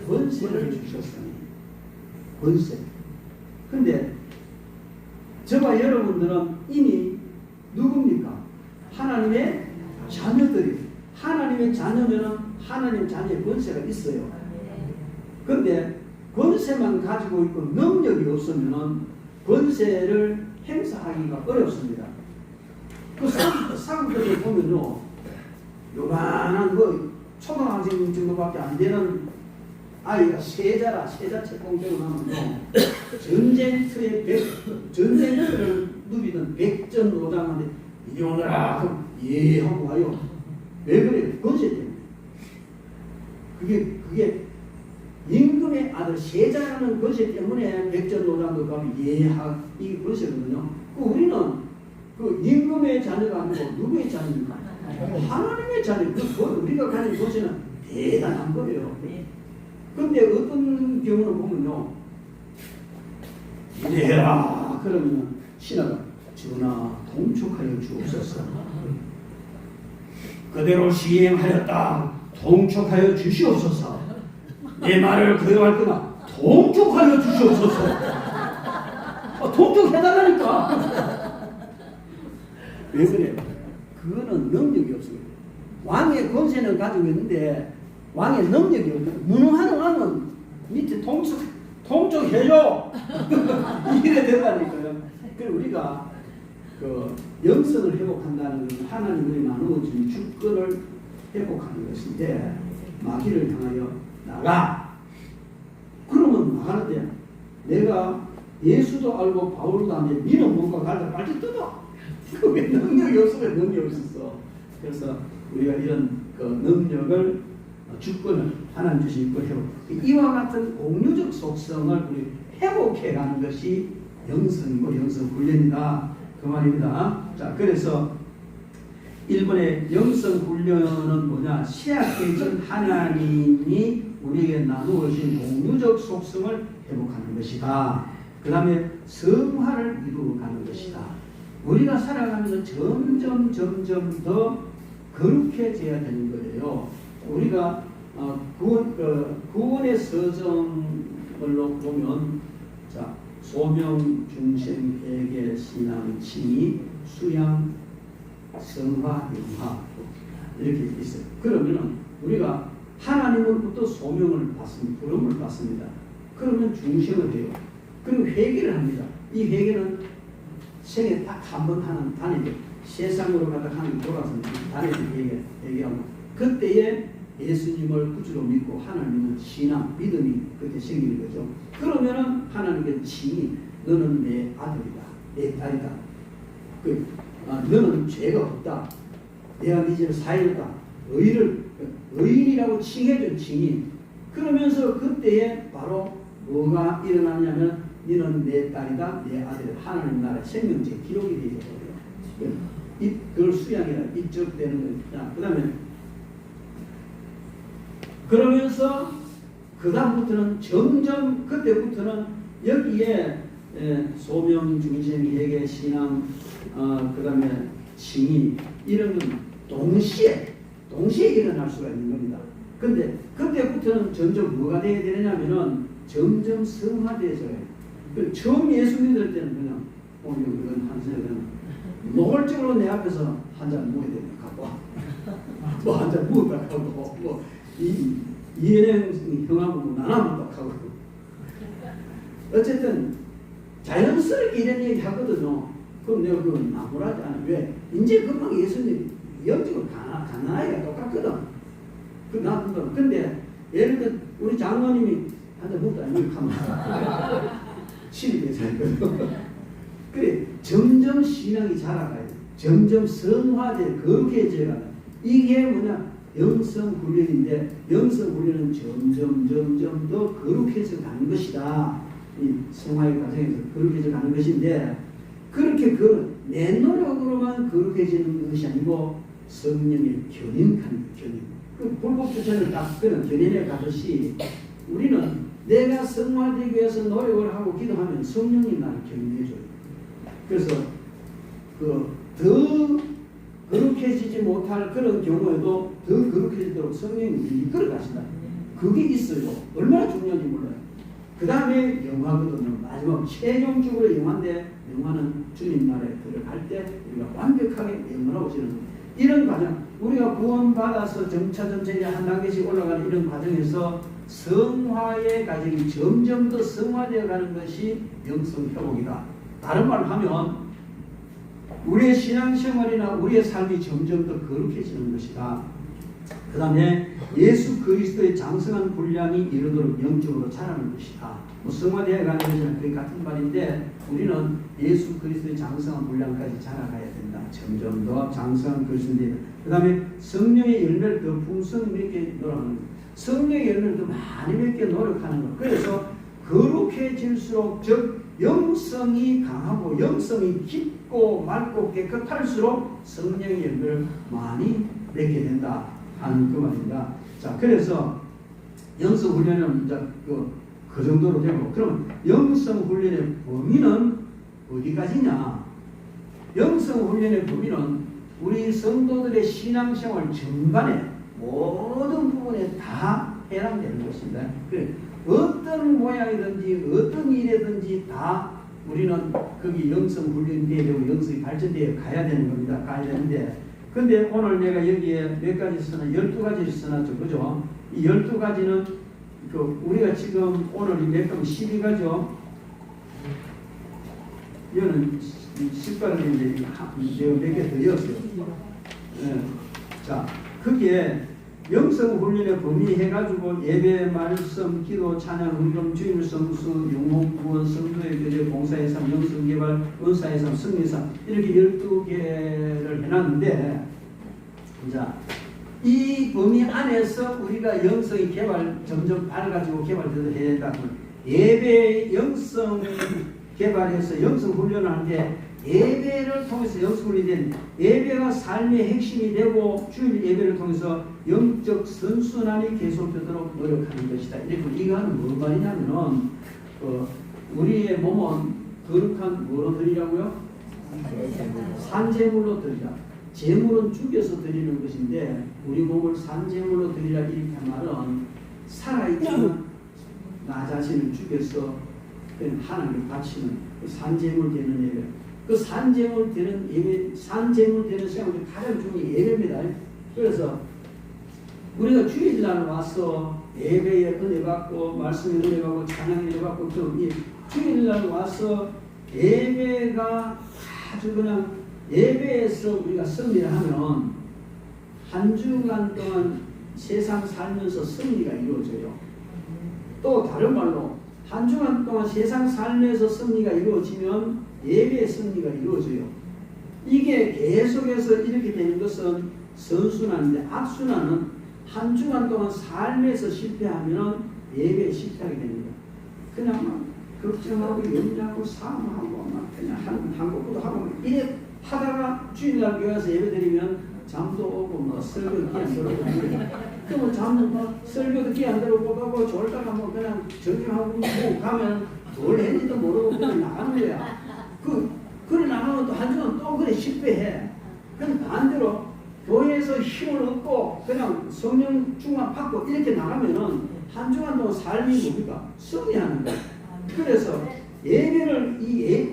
권세를 주셨으니 권세. 근데 저와 여러분들은 이미 누굽니까? 하나님의 자녀들이. 하나님의 자녀면은 하나님 자녀의 권세가 있어요. 근데 권세만 가지고 있고 능력이 없으면은 권세를 행사하기가 어렵습니다. 그 사극들을 보면요, 요만한 뭐 초등학생 정도밖에 안 되는 아이가 세자 채공되고 나면요, 전쟁터를 누비던 백전노장한테 이리 오너라 그럼 예 하고 와요. 왜 그래요? 권세 때문에. 그게 임금의 아들 세자라는 권세 때문에 백전노장도 가면 예하 이게 권세거든요. 우리는 그 임금의 자녀가 아니고 누구의 자녀입니까? 하나님의 자녀. 우리가 가진 권세는 대단한 거예요. 근데 어떤 경우를 보면요, 이래라 그러면 신하가 전하 동촉하여 주옵소서. 그대로 시행하였다. 동촉하여 주시옵소서. 내 말을 거역할거나 동촉하여 주시옵소서. 동촉해달라니까. 왜 그래요? 그거는 능력이 없어요. 왕의 권세는 가지고 있는데 왕의 능력이 없어요. 무능한 왕은 밑에 통촉해줘. 이래 된다니까요. 그래서 우리가 그 영성을 회복한다는 건 하나님의 나누어진 주권을 회복하는 것인데, 마귀를 향하여 나가. 그러면 나가는데 내가 예수도 알고 바울도 아는데 니는 뭔가 갈다 빨리 뜯어. 왜 능력이 없으면 능력이 없었어. 그래서 우리가 이런 그 능력을, 주권을 하나님 주신 그 회복, 이와 같은 공유적 속성을 우리 회복해가는 것이 영성이고 영성 훈련이다 그 말입니다. 자, 그래서 1번의 영성 훈련은 뭐냐? 신약계신 하나님이 우리에게 나누어 주신 공유적 속성을 회복하는 것이다. 그 다음에 성화를 이루어가는 것이다. 우리가 살아가면서 점점 더 거룩해져야 되는 거예요. 우리가 구원의 서정을로 보면, 자, 소명, 중생, 회개, 신앙, 칭의, 수양, 성화, 영화 이렇게 있어요. 그러면 우리가 하나님으로부터 소명을 받습니다. 부름을 받습니다. 그러면 중생을 해요. 그리고 회개를 합니다. 이 회개는 생에 딱 한 번 하는 단위죠. 세상으로 가다 하나님 돌아서 단위를 회개하고, 그때에 예수님을 구주로 믿고 하나님은 신앙, 믿음이 그렇게 생기는 거죠. 그러면은 하나님의 칭이 너는 내 아들이다, 내 딸이다. 너는 죄가 없다. 내가 네 죄를 사했다. 의인이라고 칭해준 칭이. 그러면서 그때에 바로 뭐가 일어나냐면 너는 내 딸이다, 내 아들이다. 하나님 나라 생명체 기록이 되죠. 그걸 수양이라 입적되는 거니까. 그 다음에 그러면서 그 다음부터는 점점, 그때부터는 여기에 소명, 중생, 회개, 신앙, 그 다음에 칭의, 이런 건 동시에 일어날 수가 있는 겁니다. 근데 그때부터는 점점 뭐가 되어야 되냐면은 점점 성화되어져요. 처음 예수 믿을 때는 그냥 이건 한세요. 그냥 노골적으로 내 앞에서 한 잔 먹어야 되는 갖고 와. 뭐 한 잔 먹었다 하고, 뭐 이은행 형하고 뭐 나눠먹다 하고. 어쨌든 자연스럽게 이런 얘기 하거든요. 그럼 내가 그거 나무라지 않아. 왜? 이제 금방 예수님 영적으로 가난하기가 똑같거든. 근데 예를 들어 우리 장로님이 한 잔 먹다 이렇게 하면 신이 돼서 그래, 점점 신앙이 자라가요. 점점 성화돼 거룩해져가요. 이게 뭐냐? 영성 훈련인데, 영성 훈련은 점점 더 거룩해져 가는 것이다. 이 성화의 과정에서 거룩해져 가는 것인데, 그렇게 내 노력으로만 거룩해지는 것이 아니고 성령의 견인하는 견인. 그 불법주체를 딱 그런 견인에 가듯이 우리는 내가 성화되기 위해서 노력을 하고 기도하면 성령이 나를 견인해줘요. 그래서 더 거룩해지지 못할 그런 경우에도 더 거룩해지도록 성령이 이끌어 가신다. 그게 있어요. 얼마나 중요한지 몰라요. 그 다음에 영화거든요. 마지막 최종적으로 영화인데, 영화는 주님 나라에 들어갈 때 우리가 완벽하게 영원하고 지는 이런 과정. 우리가 구원받아서 점차 한 단계씩 올라가는 이런 과정에서 성화의 과정이 점점 더 성화되어 가는 것이 영성 회복이다. 다른 말로 하면 우리의 신앙생활이나 우리의 삶이 점점 더 거룩해지는 것이다. 그 다음에 예수 그리스도의 장성한 분량이 이르도록 영적으로 자라는 것이다. 뭐 성화되어 가는 것이랑 그게 같은 말인데, 우리는 예수 그리스도의 장성한 분량까지 자라가야 된다. 점점 더 장성한 그리스도인데, 그 다음에 성령의 열매를 더 풍성히 맺게 노력하는 것. 성령의 열매를 더 많이 맺게 노력하는 것. 그래서 거룩해질수록, 즉 영성이 강하고 영성이 깊고 맑고 깨끗할수록 성령의 열매를 많이 맺게 된다 하는 그 말입니다. 자, 그래서 영성 훈련은 이제 그 정도로 되고, 그럼 영성 훈련의 범위는 어디까지냐? 영성 훈련의 범위는 우리 성도들의 신앙생활 전반에 모든 부분에 다 해당되는 것입니다. 그래, 어떤 모양이든지 어떤 일이든지 다 우리는 거기 영성 훈련돼야 되고 영성이 발전되어 가야 되는 겁니다. 가야 되는데, 근데 오늘 내가 여기에 몇 가지 쓰나 12가지를 써놨죠. 그죠? 이 12가지는 우리가 지금 오늘 몇 가지 12가죠. 이거는 10가지인데 내가 몇 개 더 이었어요. 네. 자, 그게 영성 훈련의 범위 해가지고 예배, 말씀, 기도, 찬양, 헌금, 주일 성수, 영혼, 구원, 성도의 교제, 봉사의 삶, 영성 개발, 은사의 삶, 승리의 삶 이렇게 12개를 해놨는데, 자, 이 범위 안에서 우리가 영성이 점점 밝아지고 개발되도록 해야 된다. 예배 영성 개발해서 영성 훈련을 하는데, 예배를 통해서 영성 훈련이 된 예배가 삶의 핵심이 되고 주일 예배를 통해서 영적 선순환이 계속되도록 노력하는 것이다. 이거는 무슨 말이냐면은 우리의 몸은 거룩한 뭐로 드리라고요? 산제물로 드리라. 제물은 죽여서 드리는 것인데 우리 몸을 산제물로 드리라 이렇게 한 말은 살아있지만 나 자신을 죽여서 하나님께 바치는 산제물 되는 예배. 그 산제물 되는 예배, 산제물 되는 생활이 가장 중요한 예배입니다. 그래서 우리가 주일날 와서 예배에 은혜 받고 말씀에 은혜 받고 찬양에 은혜 받고 이 주일날 와서 예배가 아주 그냥 예배에서 우리가 승리를 하면 한 주간 동안 세상 살면서 승리가 이루어져요. 또 다른 말로 한 주간 동안 세상 삶에서 승리가 이루어지면 예배의 승리가 이루어져요. 이게 계속해서 이렇게 되는 것은 선순환인데, 악순환은 한 주간 동안 삶에서 실패하면 예배에 실패하게 됩니다. 그냥 막 걱정하고 염려하고 사모하고 막 그냥 한 것도 하고 이래 하다가 주일날 교회에서 예배드리면 잠도 오고 뭐 설교 귀 안 들어오고 그러면 잠도 뭐 설교도 귀 안 들어오고 가고 졸다가 뭐 그냥 정경하고 뭐 가면 뭘 했는지도 모르고 그냥 나가는 거야. 그래 나가면 또 한 주간 또 그래 실패해. 그럼 반대로 교회에서 힘을 얻고 그냥 성령 충만 받고 이렇게 나가면은 한 주간 동안 삶이 뭡니까? 승리하는 거야. 그래서 예배를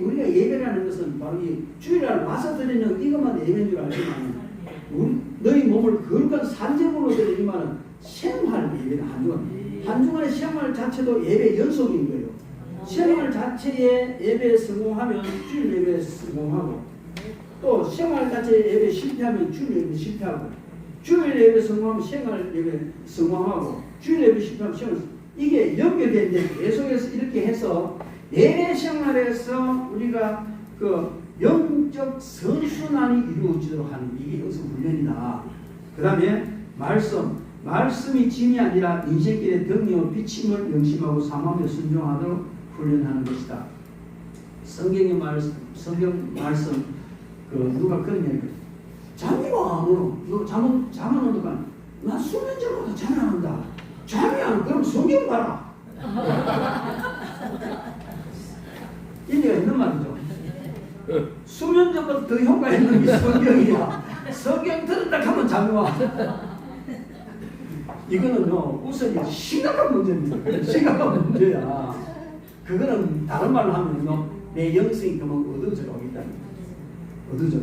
우리가 예배라는 것은 바로 이 주일날 와서 드리는 이것만 예배인 줄 알지만 너희 몸을 거룩한 산제물로 드리지만 생활 예배는 한 주간의 생활 자체도 예배 연속인 거예요. 생활 자체에 예배에 성공하면 주일 예배에 성공하고, 또 생활 자체에 예배 실패하면 주일 예배 실패하고, 주일 예배 성공하면 생활 예배 성공하고, 주일 예배 실패하면 생활, 이게 연결되는데 계속해서 이렇게 해서 예배 생활에서 우리가 그 영적 선순환이 이루어지도록 하는 이게 영성 훈련이다. 그 다음에 말씀이 짐이 아니라 인생길의 덕이요 비침을 명심하고 삼하며 순종하도록 훈련하는 것이다. 성경 말씀 누가 그런 얘기 잠이 와 너 잠안 온다가 나 수면제로도 잠이 안 온다. 잠이 안 그럼 성경 봐라. 일리가 있는 말이죠. 수면제보다 더 효과 있는 게 성경이야. 성경 들었다 하면 잠이 와. 이거는요 우선 심각한 문제입니다. 심각한 문제야. 그거는 다른 말로 하면요 내 영성이 그만 어두워져 가겠다. 어두워져.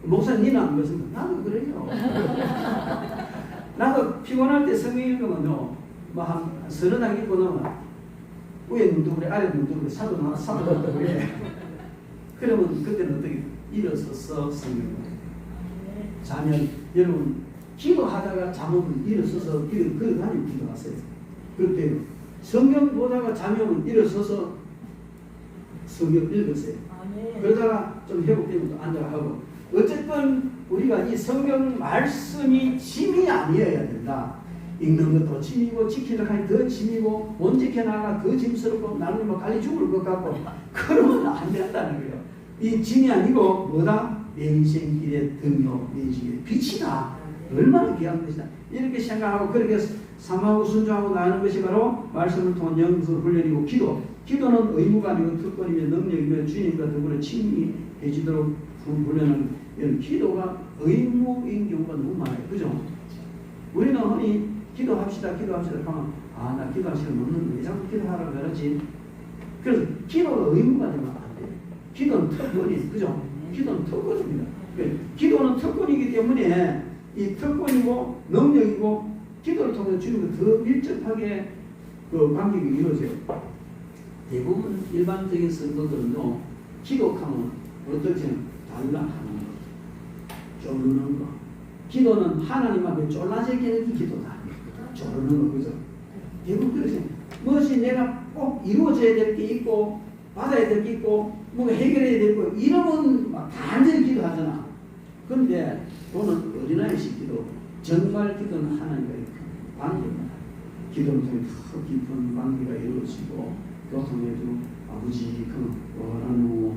목사님은 안 그렇습니다. 나도 그래요. 나도 피곤할 때 성경 읽으면요 뭐 한 서너 장 읽고 나면 위에 눈도 그래 아래 눈도 그래 사도 그래. 그러면 그때는 어떻게 일어서서 성경 자면 여러분 기도하다가 잠오면 일어서서 그 다니면 기도하세요. 그때 성경 보다가 잠이 오면 일어서서 성경 읽으세요. 그러다가 좀 회복되면 또 앉아가고. 어쨌든 우리가 이 성경 말씀이 짐이 아니어야 된다. 읽는 것도 짐이고 지키려고 하니 더 짐이고 못 지켜나가 더 짐스럽고 나는 뭐 갈리 죽을 것 같고 그러면 안 된다는 거예요. 이 짐이 아니고 뭐다? 내 인생길의 등요, 내 인생길의 빛이다. 얼마나 귀한 것이다. 이렇게 생각하고 그렇게 삼하고 순종하고 나가는 것이 바로 말씀을 통한 영성 훈련이고 기도는 의무가 아니고 특권이며 능력이며 주님과 더불어 친밀해 지도록 훈련하는 이런 기도가 의무인 경우가 너무 많아요. 그죠? 우리는 흔히 기도합시다 하면 나 기도할 시간 없는데 왜 자꾸 기도하라고 그러지? 그래서 기도가 의무가 되면 안 돼요. 기도는 특권이에요. 그죠? 기도는 특권입니다. 기도는 특권이기 때문에 이 특권이고 능력이고 기도를 통해서 주님과 더 밀접하게 그 관계가 이루어져요. 대부분 일반적인 성도들은요, 기도하면 어떻게 달라하는 거, 쪼르는 거. 기도는 하나님 앞에 쫄라지기는 기도다. 쪼르는 거, 그죠? 대부분 그러세요. 무엇이 내가 꼭 이루어져야 될 게 있고, 받아야 될 게 있고, 뭔가 해결해야 될 거, 이러면 막 간절히 기도하잖아. 그런데 그거는 어린아이식 기도, 정말 기도는 하나님과 관계입니다. 기도를 통해 더 깊은 관계가 이루어지고, 교통해주고, 아버지, 원하노,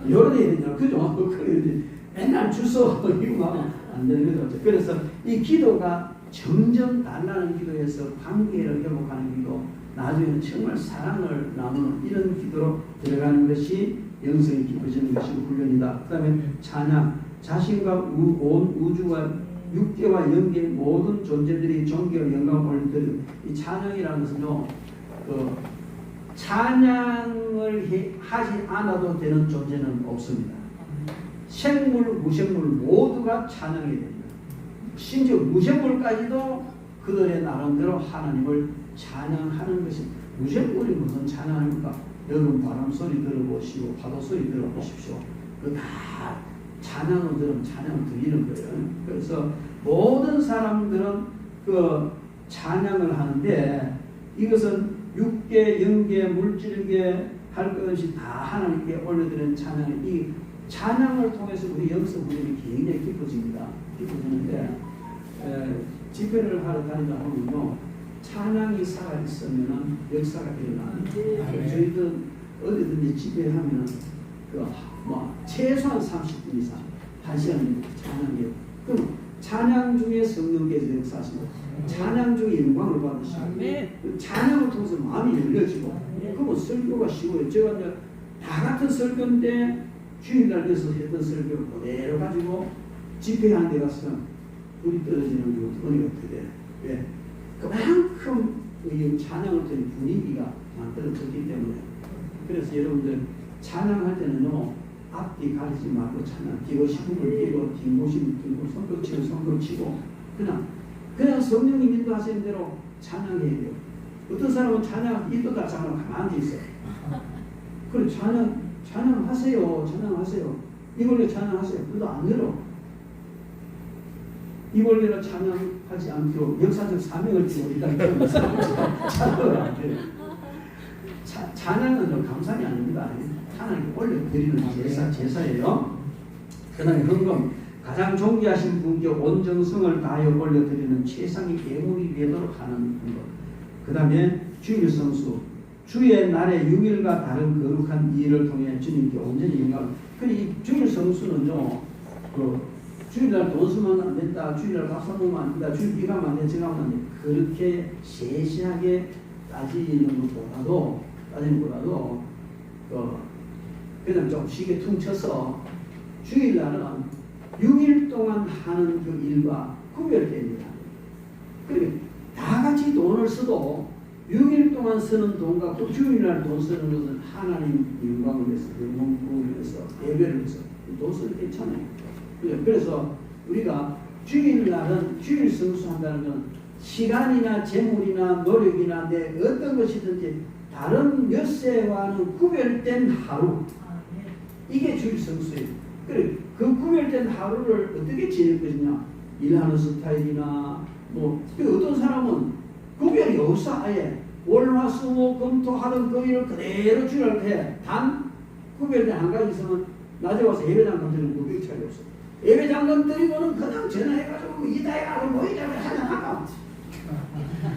여러 대 되냐, 그죠? 그래, 맨날 주소, 이거 하면 안 되는 거죠. 그래서 이 기도가 점점 달라는 기도에서 관계를 회복하는 기도, 나중에는 정말 사랑을 나누는 이런 기도로 들어가는 것이 영성이 깊어지는 것이 훈련이다. 그 다음에 찬양, 자신과 온 우주와 육계와 영계 모든 존재들이 존귀와 영광을 올리는 이 찬양이라는 것은요, 찬양을 하지 않아도 되는 존재는 없습니다. 생물, 무생물 모두가 찬양해야 됩니다. 심지어 무생물까지도 그들의 나름대로 하나님을 찬양하는 것이, 무생물이 무슨 찬양입니까? 여러분 바람 소리 들어보시고 파도 소리 들어보십시오. 그 다 찬양을 들으면 찬양을 드리는 거예요. 그래서 모든 사람들은 그 찬양을 하는데, 이것은 육계, 영계, 물질계 할 것 없이 다 하나님께 올려드리는 찬양이, 이 찬양을 통해서 우리 영성 훈련이 굉장히 깊어집니다. 깊어지는데, 집회를 하러 다니다 보면요, 찬양이 살아있으면 역사가 일어납니다. 저희도 어디든지 집회하면 최소한 30분 이상 1시간 찬양이에요. 그럼 찬양 중에 성령께서 역사하시고, 찬양 중에 영광을 받으시고, 찬양을 통해서 마음이 열려지고, 그러면 설교가 쉬워요. 제가 이제 다 같은 설교인데 주일날에서 했던 설교를 그대로 가지고 집회하는 데 가서는 불이 떨어지는 경우도 은혜가 되대요. 왜? 그만큼 이 찬양을 통해 분위기가 만들어졌기 때문에. 그래서 여러분들 찬양할 때는요, 앞뒤 가리지 말고 찬양, 뒤고싶음을 뛰고, 뒷고심을 뛰고, 손뼉 치고, 손뼉 치고, 그냥 성령님 인도하시는 대로 찬양해야 돼요. 어떤 사람은 찬양, 입도 다 찬양 가만히 있어요. 그래, 찬양하세요. 찬양하세요. 이걸로 찬양하세요. 그래도 안 들어. 이걸로 찬양하지 않기로 역사적 사명을 지고 일단 찬양을 안 돼요. 찬양은 감상이 아닙니다. 하나님께 올려드리는 제사예요. 그 다음에 헌금, 가장 존귀하신 분께 온 정성을 다하여 올려드리는 최상의 예물이 되도록 하는 헌금. 그 다음에 주일성수, 주의 날에 6일과 다른 거룩한 일을 통해 주님께 온전히 영광을. 이 주일성수는요, 주일날 돈 쓰면 안 된다, 주일날 밥 사먹으면 안 된다, 주일 비가 안 된다, 제가 안 된다, 그렇게 세세하게 따지는 것보다도 그냥 좀 쉽게 퉁쳐서 주일날은 6일 동안 하는 그 일과 구별됩니다. 그러니까 다 같이 돈을 써도 6일 동안 쓰는 돈과 또 주일날 돈 쓰는 것은 하나님 영광을 위해서, 영광을 위해서, 예배를 위해서 돈 써도 괜찮아요. 그래서 우리가 주일날은 주일 성수한다는 건 시간이나 재물이나 노력이나 내 어떤 것이든지 다른 엿새와는 구별된 하루, 이게 주일 성수예요. 그래, 그 구별된 하루를 어떻게 지낼 것이냐, 일하는 스타일이나 어떤 사람은 구별이 없어. 아예 월화수목금토 하던 그 일을 그대로 주일날 해. 단 구별된 한 가지 있으면 낮에 와서 예배당 건드리는 구별이 차이 없어. 예배당 건드리고는 그냥 전화해가지고 이다야하고 모이자고 하잖아.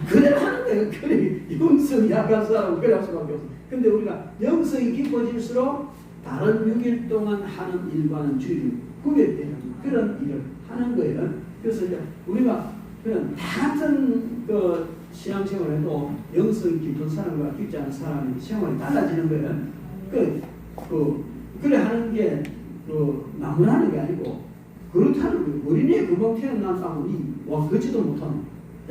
그대로 하는 거예요. 그래, 영성이 약한 사람은 그래 할 수밖에 없어. 근데 우리가 영성이 깊어질수록 다른 6일 동안 하는 일과는 주일 구별되는 그런 일을 하는 거예요. 그래서 이제 우리가 그냥 다 같은 그 신앙생활을 해도 영성 깊은 사람과 깊지 않은 사람의 생활이 달라지는 거예요. 그래 하는 게 나무라는 게 아니고 그렇다는 거예요. 어린애 금방 태어난 사람이 와 걷지도 못하는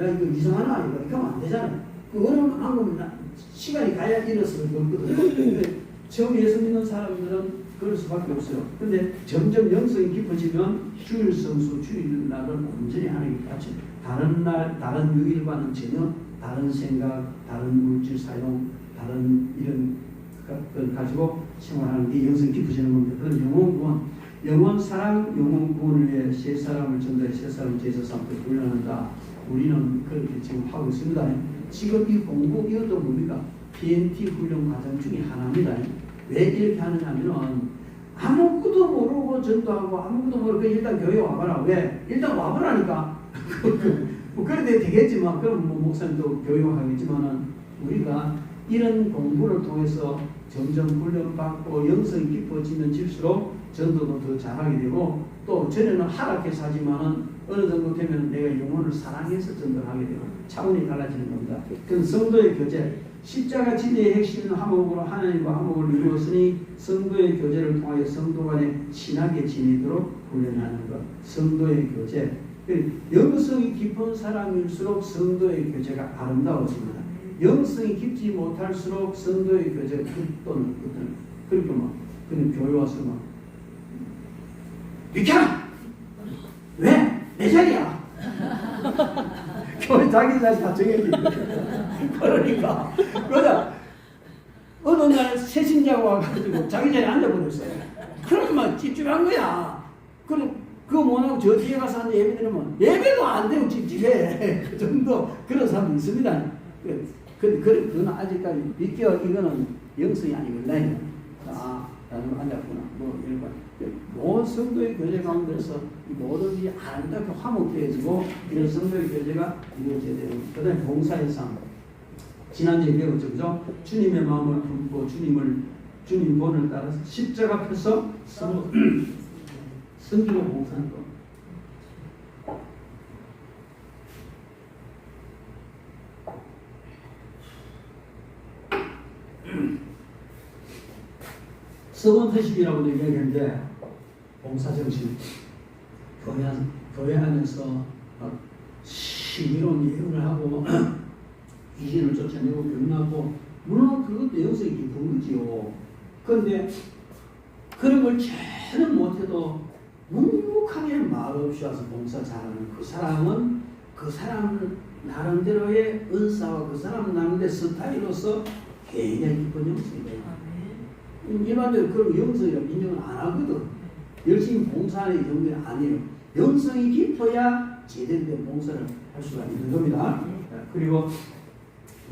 야 이거 이상한 아이가 이렇게 하면 안 되잖아요. 그 어려운 안으면 시간이 가야 일어서는 거거든요. 처음 예수 믿는 사람들은 그럴 수밖에 없어요. 근데 점점 영성이 깊어지면 주일 성수, 주일 날을 온전히 하는 게 같이 다른 날, 다른 요일과는 전혀 다른 생각, 다른 물질 사용, 다른 이런 걸 가지고 생활하는 게 영성이 깊어지는 겁니다. 그건 영혼 구원, 영혼 사랑, 영혼 구원을 위해 세 사람을 전달해 세 사람을 제사 삼고 훈련한다. 우리는 그렇게 지금 하고 있습니다. 지금 이 공부 이것도 뭡니까? PNT 훈련 과정 중에 하나입니다. 왜 이렇게 하느냐면은 아무것도 모르고 전도하고 아무것도 모르고 일단 교회 와봐라. 왜? 일단 와보라니까. 뭐 그래도 되겠지만 그럼 뭐 목사님도 교회 하겠지만은 우리가 이런 공부를 통해서 점점 훈련받고 영성이 깊어지면 질수록 전도도 더 잘하게 되고 또 전에는 하락해서 하지만은 어느 정도 되면 내가 영혼을 사랑해서 전도를 하게 되고 차원이 달라지는 겁니다. 그건 성도의 교제, 십자가 진리의 핵심은 화목으로 하나님과 화목을 이루었으니 성도의 교제를 통하여 성도 간에 친하게 지내도록 훈련하는 것. 성도의 교제. 영성이 깊은 사람일수록 성도의 교제가 아름다워집니다. 영성이 깊지 못할수록 성도의 교제가 또는 그렇게 막 그냥 교회 와서 막 비켜라! 왜? 내 자리야! 교회 자기 자리 다 정해지. 그러니까 어느 날 새신자가 와가지고 자기 자리에 앉아버렸어요. 그러면 찝찝한 거야. 그럼 그거 못하고 저 뒤에 가서 앉아 예배 드리면 예배도 안 되고 찝찝해. 그 정도 그런 사람도 있습니다. 그건 아직까지 믿겨. 이거는 영성이 아니거든요. 나는 앉았구나. 뭐 이런 거. 모든 성도의 교제 가운데서 모든 일이 아름답게 화목해지고 이런 성도의 교제가 이루어져야 되는. 그 다음에 봉사의 삶. 지난주에 배웠죠, 그죠? 주님의 마음을 품고 주님 본을 따라서 십자가 앞에서 섬기고 봉사하는 것. 서번터십이라고 얘기하는데 봉사정신 교회 안에서 신비로운 예언을 하고 귀신을 쫓아내고 병나고 물론 그것도 영성이 깊은 거지요. 그런데 그런 걸 전혀 못해도 묵묵하게 말없이 와서 봉사 잘하는 그 사람은 그 사람 나름대로의 은사와 그 사람 나름대로의 스타일로서 굉장히 깊은 영성이에요. 일반적으로 그런 영성이라고 인정을 안 하거든. 열심히 봉사하는 정도는 아니에요. 영성이 깊어야 제대로 된 봉사를 할 수가 있는 겁니다. 그리고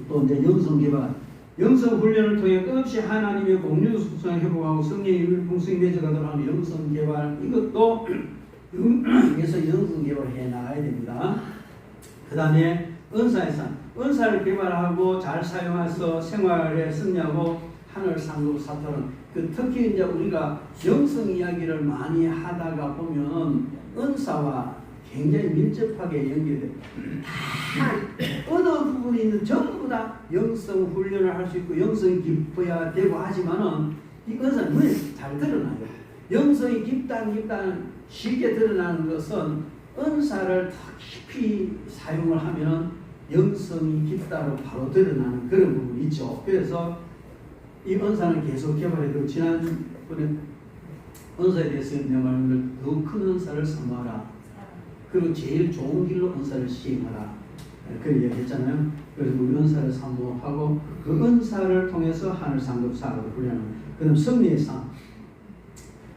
또 이제 영성 개발, 영성 훈련을 통해 끝없이 하나님의 공유 숙성을 회복하고 성령의 율풍성이 맺어가도록 하는 영성 개발, 이것도 그래서 영성 개발을 해 나가야 됩니다. 그 다음에 은사의 삶, 은사를 개발하고 잘 사용해서 생활에 승리하고 하늘 상급 사토는 특히 이제 우리가 영성 이야기를 많이 하다가 보면 은사와 굉장히 밀접하게 연결돼. 다 어느 부분이 있는 전부 다 영성 훈련을 할 수 있고 영성이 깊어야 되고 하지만은 이 은사는 눈에 잘 드러나요. 영성이 깊다 쉽게 드러나는 것은 은사를 더 깊이 사용을 하면은 영성이 깊다로 바로 드러나는 그런 부분이 있죠. 그래서 이 은사는 계속 개발해도 지난번에 은사에 대해서 내말을 더 큰 은사를 사모하라. 그리고 제일 좋은 길로 은사를 시행하라. 그렇게 얘기했잖아요. 그래서 우리 은사를 사모하고 그 은사를 통해서 하늘 상급 사업을 훈련하는. 그 다음 승리의 삶.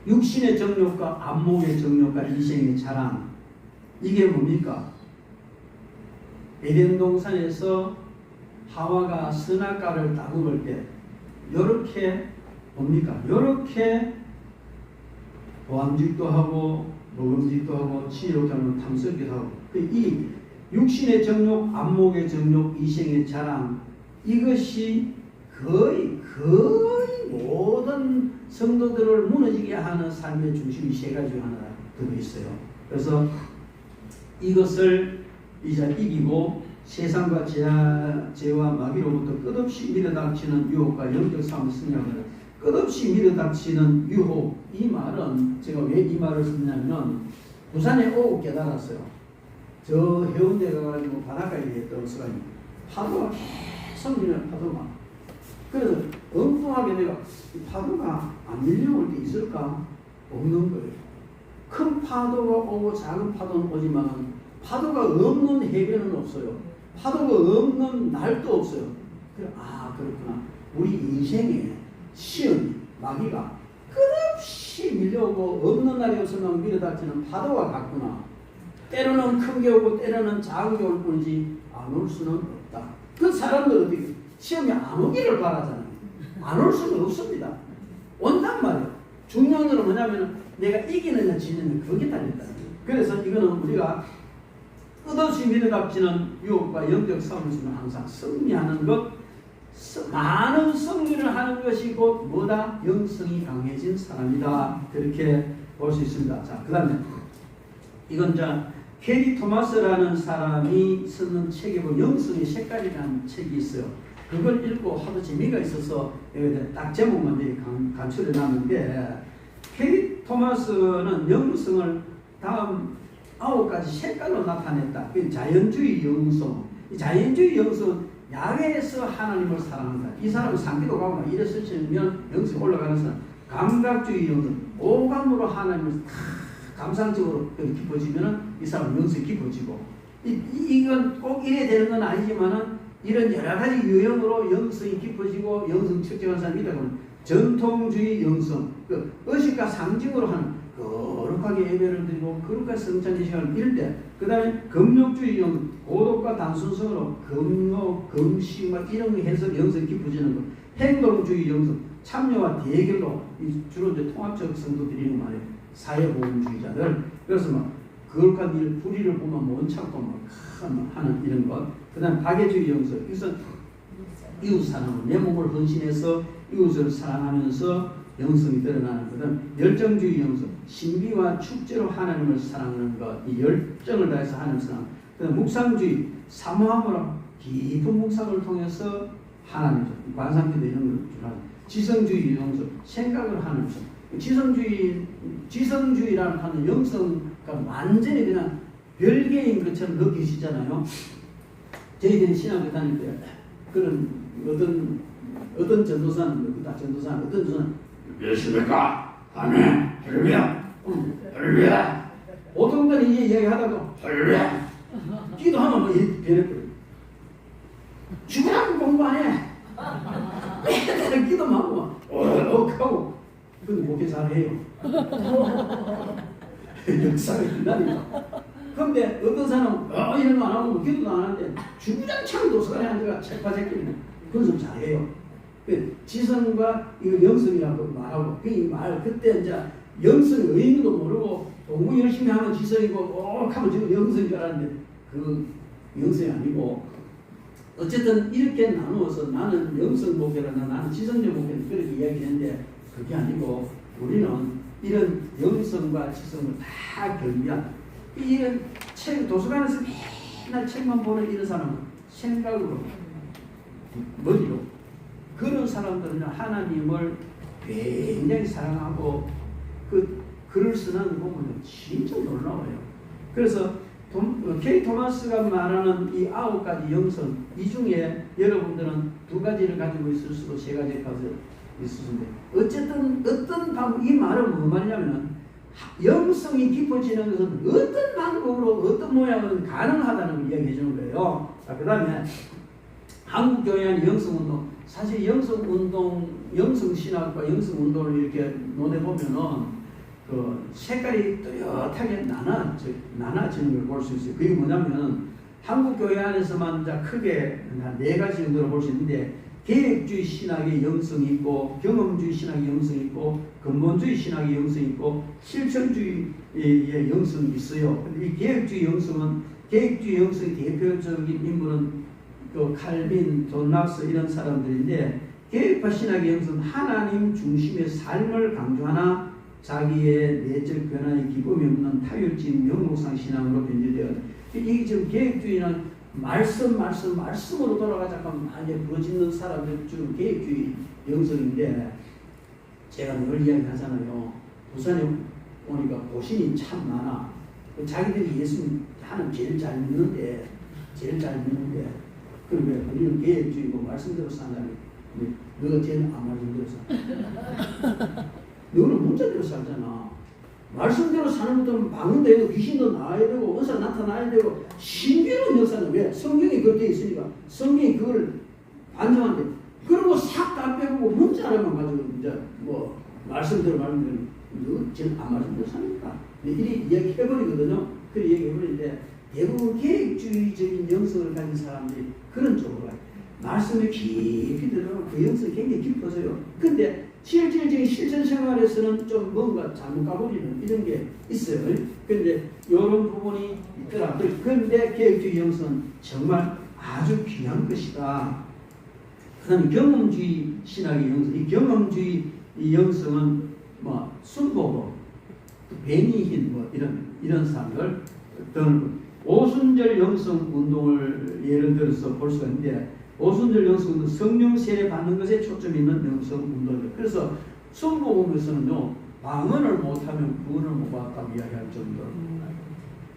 육신의 정욕과 안목의 정욕과 이생의 자랑. 이게 뭡니까? 에덴 동산에서 하와가 선악과를 따먹을 때 요렇게 뭡니까? 요렇게 보암직도 하고 먹음직도 하고 치료도 하고 탐스럽기도 하고 이 육신의 정욕, 안목의 정욕, 이생의 자랑 이것이 거의 모든 성도들을 무너지게 하는 삶의 중심이 세 가지 하나 들어있어요. 그래서 이것을 이제 이기고 세상과 죄와 마귀로부터 끝없이 밀어닥치는 유혹과 영적 삶을 승리하는 끝없이 밀어닥치는 유혹. 이 말은 제가 왜 이 말을 썼냐면 부산에 오고 깨달았어요. 저 해운대 가가지고 바닷가에 있던 순간이 파도가 계속 밀려요. 파도가. 그래서 엉뚱하게 내가 이 파도가 안 밀려올 때 있을까? 없는 거예요. 큰 파도가 오고 작은 파도는 오지만 파도가 없는 해변은 없어요. 파도가 없는 날도 없어요. 그래, 그렇구나. 우리 인생에 시험, 마귀가 끝없이 밀려오고 없는 날이 없으면 밀어닥치는 파도와 같구나. 때로는 큰 게 오고 때로는 작은 게 올 뿐이지 안 올 수는 없다. 그 사람들 어떻게 시험이 안 오기를 바라잖아요. 안 올 수는 없습니다. 온단 말이에요. 중요한 건 뭐냐면 내가 이기느냐 지느냐 그게 달렸다. 그래서 이거는 우리가 끝없이 밀어닥치는 유혹과 영적 싸움에서는 항상 승리하는 것, 많은 승리를 하는 것이 곧 뭐다? 영성이 강해진 사람이다. 그렇게 볼 수 있습니다. 자, 그 다음에 이건 자 캐리 토마스라는 사람이 쓰는 책에 보면 영성의 색깔이라는 책이 있어요. 그걸 읽고 하도 재미가 있어서 딱 제목만 간추려 놨는데, 캐리 토마스는 영성을 다음 9가지 색깔로 나타냈다. 그 자연주의 영성. 이 자연주의 영성은 야외에서 하나님을 사랑한다. 이 사람은 상기도 가고 막 이래 쓰시면 영성이 올라가는 사람. 감각주의 영성. 오감으로 하나님을 감상적으로 깊어지면 이 사람은 영성이 깊어지고, 이건 꼭 이래야 되는 건 아니지만은 이런 여러 가지 유형으로 영성이 깊어지고 영성 측정한 사람이 되고는 전통주의 영성, 그 의식과 상징으로 하는 거룩하게 예배를 드리고 거룩하게 성찬의 시간을 이럴 때, 그 다음에 금욕주의 영성, 고독과 단순성으로 금욕, 금식 막 이런 거 해서 영성이 깊어지는 것. 행동주의 영성, 참여와 대결로 주로 이제 통합적 성도들이 말이에요. 사회보험주의자들. 그래서 막 거룩한 일, 불의를 보면 못 참고 막 하는 이런 것. 그 다음 박애주의 영성. 이것은 이웃 사랑을, 내 몸을 헌신해서 이웃을 사랑하면서 영성이 드러나는 것. 그 다음 열정주의 영성. 신비와 축제로 하나님을 사랑하는 것. 이 열정을 다해서 하나님을 사랑. 그 다음 묵상주의. 사모함으로 깊은 묵상을 통해서 하나님, 관상기도 이런 걸 주라는. 지성주의 영성. 생각을 하는 것. 지성주의라는 하는 영성과 완전히 그냥 별개인 것처럼 느끼시잖아요. 저희들이 신학교 다닐 때 그런 어떤 전도사는 예수님과 아멘 할렐루야 할렐루야 보통 분들이 이야기하다가 할렐루야 기도하면 뭐 이렇게 변해버려요. 죽으라고 공부 안 해. 맨날 기도만 하고 하고 근데 목회 잘해요. 역사가 일어나니까. 그런데 어떤 사람은 이런 거 안 하고 기도도 안 하는데 주구장창 도서관에 앉아가 책과 제끼는 그런 사람 잘해요. 지성과 이거 영성이라고 말하고 그때 이제 영성의 의미도 모르고 공부 열심히 하면 지성이고 하면 지금 영성인 줄 알았는데 그 영성이 아니고, 어쨌든 이렇게 나누어서 나는 영성 목회라나 나는 지성적 목회를 그렇게 이야기했는데 그게 아니고 우리는 이런 영성과 지성을 다 겸비한 이런 책, 도서관에서 맨날 책만 보는 이런 사람은 생각으로 머리로 그런 사람들은 하나님을 굉장히 사랑하고 그 글을 쓰는 거 보면 진짜 놀라워요. 그래서 케이 토마스가 말하는 이 9가지 영성, 이 중에 여러분들은 2가지를 가지고 있을 수도 3가지를 가지고 있을 수인데, 어쨌든 어떤 방법, 이 말은 뭐 말이냐면 영성이 깊어지는 것은 어떤 방법으로 어떤 모양으로 가능하다는 걸 이야기해 주는 거예요. 자, 그 다음에 한국교회의 영성운동, 사실 영성운동, 영성신학과 영성운동을 이렇게 논해보면은 그 색깔이 뚜렷하게 나눠지는 걸 볼 수 있어요. 그게 뭐냐면 한국교회 안에서만 크게 한 4가지 정도로 볼 수 있는데, 계획주의 신학의 영성이 있고, 경험주의 신학의 영성이 있고, 근본주의 신학의 영성이 있고, 실천주의의 영성이 있어요. 근데 이 계획주의 영성의 대표적인 인물은 그 칼빈, 존 락스 이런 사람들인데, 계획파 신학의 영성은 하나님 중심의 삶을 강조하나 자기의 내적 변화의 기쁨이 없는 타율적인 명목상 신앙으로 변질되어 이게 지금 계획주의는 말씀으로 돌아가자고 많이 부러지는 사람들 중 계획주의 영성인데 제가 늘 이야기하잖아요. 부산에 오니까 고신이 참 많아. 자기들이 예수님 하나님 제일 잘 믿는데 그러면 우리는 계획주의고 말씀대로 산다니 너가 제일 안 말씀대로 사. 너는 문자대로 살잖아. 말씀대로 사는 것도 막는데도 귀신도 나와야 되고 은사 나타나야 되고 신비로운 역사는 왜? 성경이 그렇게 있으니까 성경이 그걸 안정한데 그러고 싹 다 빼고 문자로만 가지고 이제 뭐 말씀대로 말하면 너 지금 안 말씀대로 사니까 이리 이야기해버리거든요. 그 얘기해버리는데 대부분 계획주의적인 영성을 가진 사람들이 그런 쪽으로 가요. 말씀에 깊이 들어가면 그 영성이 굉장히 깊어져요. 근데 실질적인 실천 생활에서는 좀 뭔가 잘못 가버리는 이런 게 있어요. 근데 이런 부분이 있더라. 그런데 계획주의 영성은 정말 아주 귀한 것이다. 그 다음에 경험주의 신학의 영성. 이 경험주의 이 영성은 뭐 순보고 베니힌 뭐 이런 사람들 어떤 오순절 영성 운동을 예를 들어서 볼 수가 있는데 오순절 영성 운동 성령 세례 받는 것에 초점이 있는 영성 운동이에요. 그래서 순복음에서는요 방언을 못하면 구원을 못 받았다고 이야기할 정도로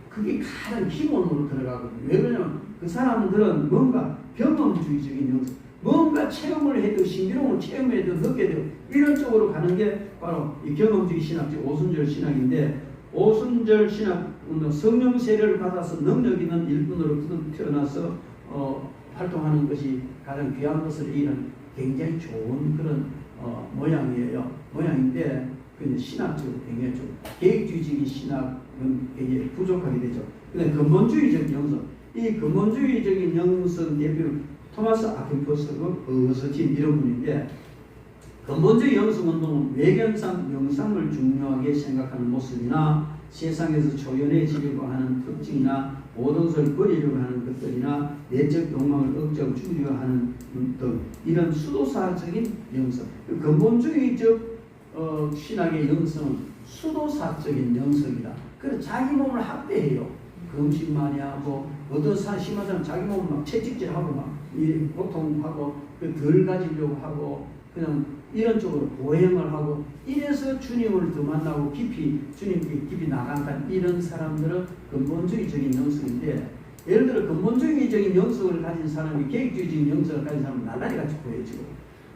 그게 가장 기본으로 들어가거든요. 왜 그러냐면 그 사람들은 뭔가 경험주의적인 영성 뭔가 체험을 해도 신비로운 체험해도 느껴야 되고 이런 쪽으로 가는 게 바로 이 경험주의 신학적 오순절 신학인데 오순절 신학 운동 성령 세례를 받아서 능력 있는 일꾼으로 태어나서 활동하는 것이 가장 귀한 것을 이런 굉장히 좋은 그런 모양인데 근데 신학적으로 굉장히 좀 계획주의적인 신학은 굉장히 부족하게 되죠. 근데 근본주의적 영성 이 근본주의적인 영성 대표 토마스 아퀴퍼스고 어거스틴 이런 분인데 근본주의 영성 운동은 외견상 명상을 중요하게 생각하는 모습이나 세상에서 초연해지려고 하는 특징이나 모든 것을 버리려고 하는 것들이나 내적 욕망을 억제하고 줄이려고 하는 등 이런 수도사적인 영성 근본주의적 신학의 영성은 수도사적인 영성이다. 그래서 자기 몸을 학대해요. 금식 많이 하고 어떤 사람 심한 사람 자기 몸을 막 채찍질하고 막 고통하고 덜 가지려고 하고 그냥 이런 쪽으로 보행을 하고 이래서 주님을 더 만나고 주님께 깊이 나간다 이런 사람들은 근본주의적인 영성인데 예를 들어 근본주의적인 영성을 가진 사람이 계획주의적인 영성을 가진 사람은 나날이 같이 보여지고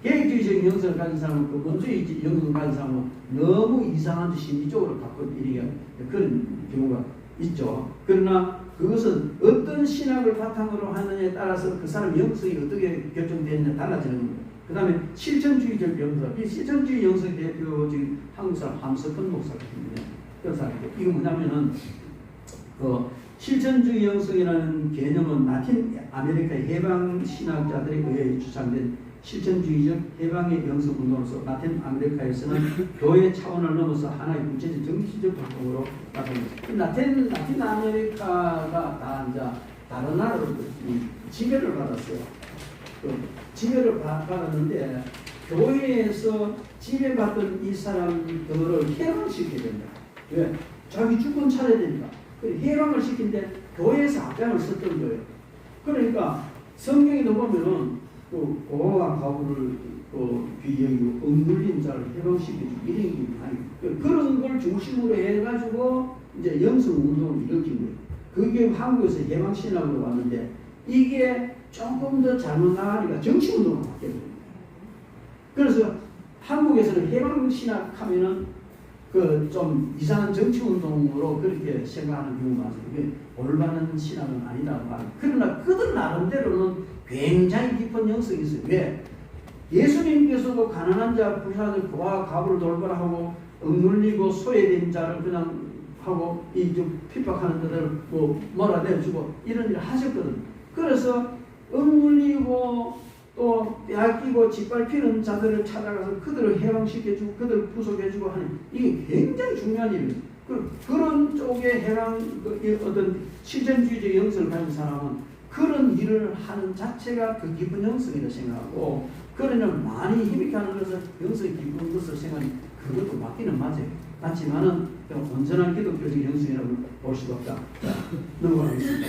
계획주의적인 영성을 가진 사람은 근본주의적인 영성을 가진 사람은 너무 이상한 심리 쪽으로 갖고 이르게 그런 경우가 있죠. 그러나 그것은 어떤 신학을 바탕으로 하느냐에 따라서 그 사람 영성이 어떻게 결정되느냐 달라지는 겁니다. 그 다음에 실천주의적 영성, 이 실천주의 영성의 대표 지금 한국 사람 함석헌 목사 같은데 그런 사람이고 이거 뭐냐면은 그 실천주의 영성이라는 개념은 라틴 아메리카 해방 신학자들에 의해 주장된 실천주의적 해방의 영성 운동으로서 라틴 아메리카에서는 교회 차원을 넘어서 하나의 구체적 정치적 활동으로 나타납니다. 라틴 아메리카가 다 이제 다른 나라로 지배를 받았어요. 지배를 받았는데 교회에서 지배받던 이 사람들을 해방시켜야 된다. 왜? 자기 주권 차려야 되니까. 해방을 시킨데 교회에서 앞장을 섰던 거예요. 그러니까 성경에도 보면은 고아와 과부를 비여기고 억눌린 자를 해방시켜주고 이런 게 아니고 그런 걸 중심으로 해가지고 이제 영성 운동을 일으킨 거예요. 그게 한국에서 해방신학으로 왔는데 이게 조금 더 잘못 나가니까 정치운동으로 바뀌어버립니다. 그래서 한국에서는 해방신학 하면은 그 좀 이상한 정치운동으로 그렇게 생각하는 경우가 많아요. 이게 올바른 신학은 아니다. 그러나 그들 나름대로는 굉장히 깊은 영성이 있어요. 왜? 예수님께서도 가난한 자, 부자들, 고아, 가부를 돌보라하고 억눌리고 소외된 자를 그냥 하고 이 좀 핍박하는 자들을 뭐라 내주고 이런 일을 하셨거든. 그래서 억눌리고 또 빼앗기고 짓밟히는 자들을 찾아가서 그들을 해방시켜주고 그들을 구속해주고 하는 이게 굉장히 중요한 일이에요. 그런 쪽에 해방 어떤 실천주의적 영성을 가진 사람은 그런 일을 하는 자체가 그 깊은 영성이라고 생각하고 그러면 많이 힘있게 하는 것을 영성이 깊은 것을 생각하니 그것도 맞기는 맞아요. 같지만은 온전한 기독교적 영성이라고 볼 수가 없다. 자, 넘어가겠습니다.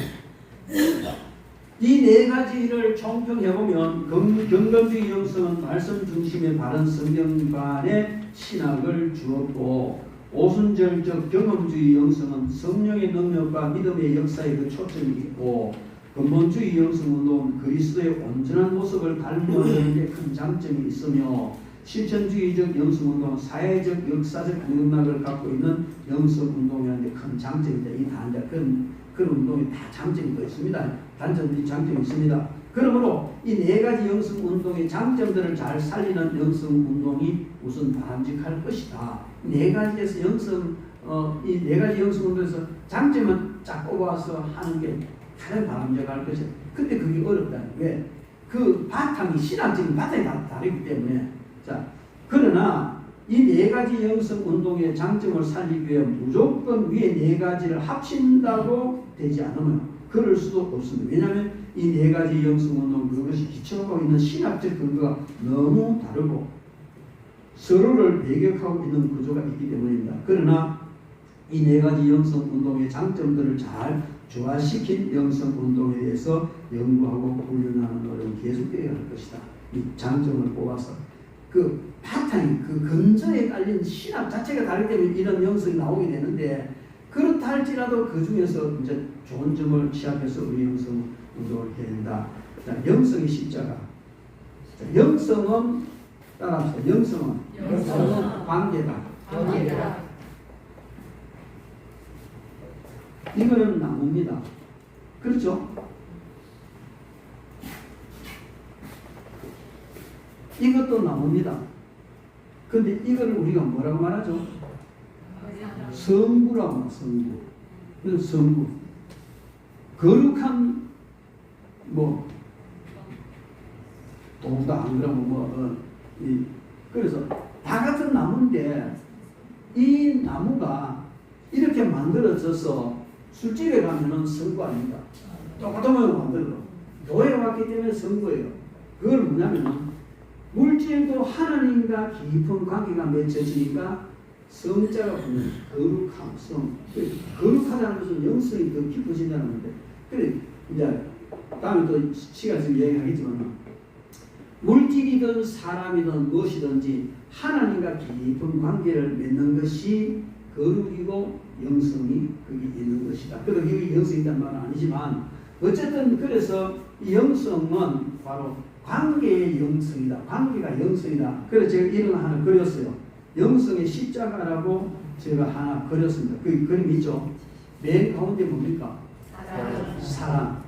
이 네 가지를 총평해보면 경건주의 영성은 말씀 중심의 바른 성경관의 신학을 주었고, 오순절적 경험주의 영성은 성령의 능력과 믿음의 역사에 그 초점이 있고, 근본주의 영성운동은 그리스도의 온전한 모습을 닮아내는 데 큰 장점이 있으며, 실천주의적 영성운동은 사회적 역사적 맥락을 갖고 있는 영성운동이라는 데 큰 장점이다. 이 단자 그런 운동이 다 장점이 더 있습니다. 단점들이 장점이 있습니다. 그러므로 이 네 가지 영성운동의 장점들을 잘 살리는 영성운동이 우선 바람직할 것이다. 네 가지에서 이 네 가지 영성운동에서 장점은 쫙 꼽아서 하는 게 가장 바람직할 것이다. 근데 그게 어렵다는 왜? 그 바탕이 신학적인 바탕이 다르기 때문에. 자, 그러나 이 네 가지 영성 운동의 장점을 살리기 위해 무조건 위에 네 가지를 합친다고 되지 않으면 그럴 수도 없습니다. 왜냐하면 이 네 가지 영성 운동 그것이 기초하고 있는 신학적 근거가 너무 다르고 서로를 배격하고 있는 구조가 있기 때문입니다. 그러나 이 네 가지 영성 운동의 장점들을 잘 조화시킨 영성 운동에 대해서 연구하고 훈련하는 노력은 계속되어야 할 것이다. 이 장점을 뽑아서 그 바탕이 그 근저에 깔린 신학 자체가 다르기 때문에 이런 영성이 나오게 되는데, 그렇다 할지라도 그 중에서 이제 좋은 점을 취합해서 우리 영성 운동을 해야 된다. 자, 영성의 십자가. 자, 영성은 따라합시다. 영성은 관계다. 이거는 나무입니다. 그렇죠? 이것도 나옵니다. 근데 이거를 우리가 뭐라고 말하죠? 성부라고 말해요. 성부. 이건 성부. 거룩한 도구다 안 그러면 그래서 다 같은 나무인데 이 나무가 이렇게 만들어져서 술집에 가면은 성부 아닙니다. 똑같으면 만들어. 교회에 왔기 때문에 성부예요. 그걸 뭐냐면은 물질도 하나님과 깊은 관계가 맺혀지니까 성자가 보면 거룩함, 성. 거룩하다는 것은 영성이 더 깊어진다는 건데. 그래, 이제 다음에 또 시간 있으면 얘기하겠지만, 물질이든 사람이든 무엇이든지 하나님과 깊은 관계를 맺는 것이 거룩이고 영성이 거기 있는 것이다. 그리고 여기 영성이 있다는 말은 아니지만, 어쨌든 그래서 이 영성은 바로 관계의 영성이다. 관계가 영성이다. 그래서 제가 이런 하나 그렸어요. 영성의 십자가라고 제가 하나 그렸습니다. 그 그림 있죠? 맨 가운데 뭡니까? 사랑.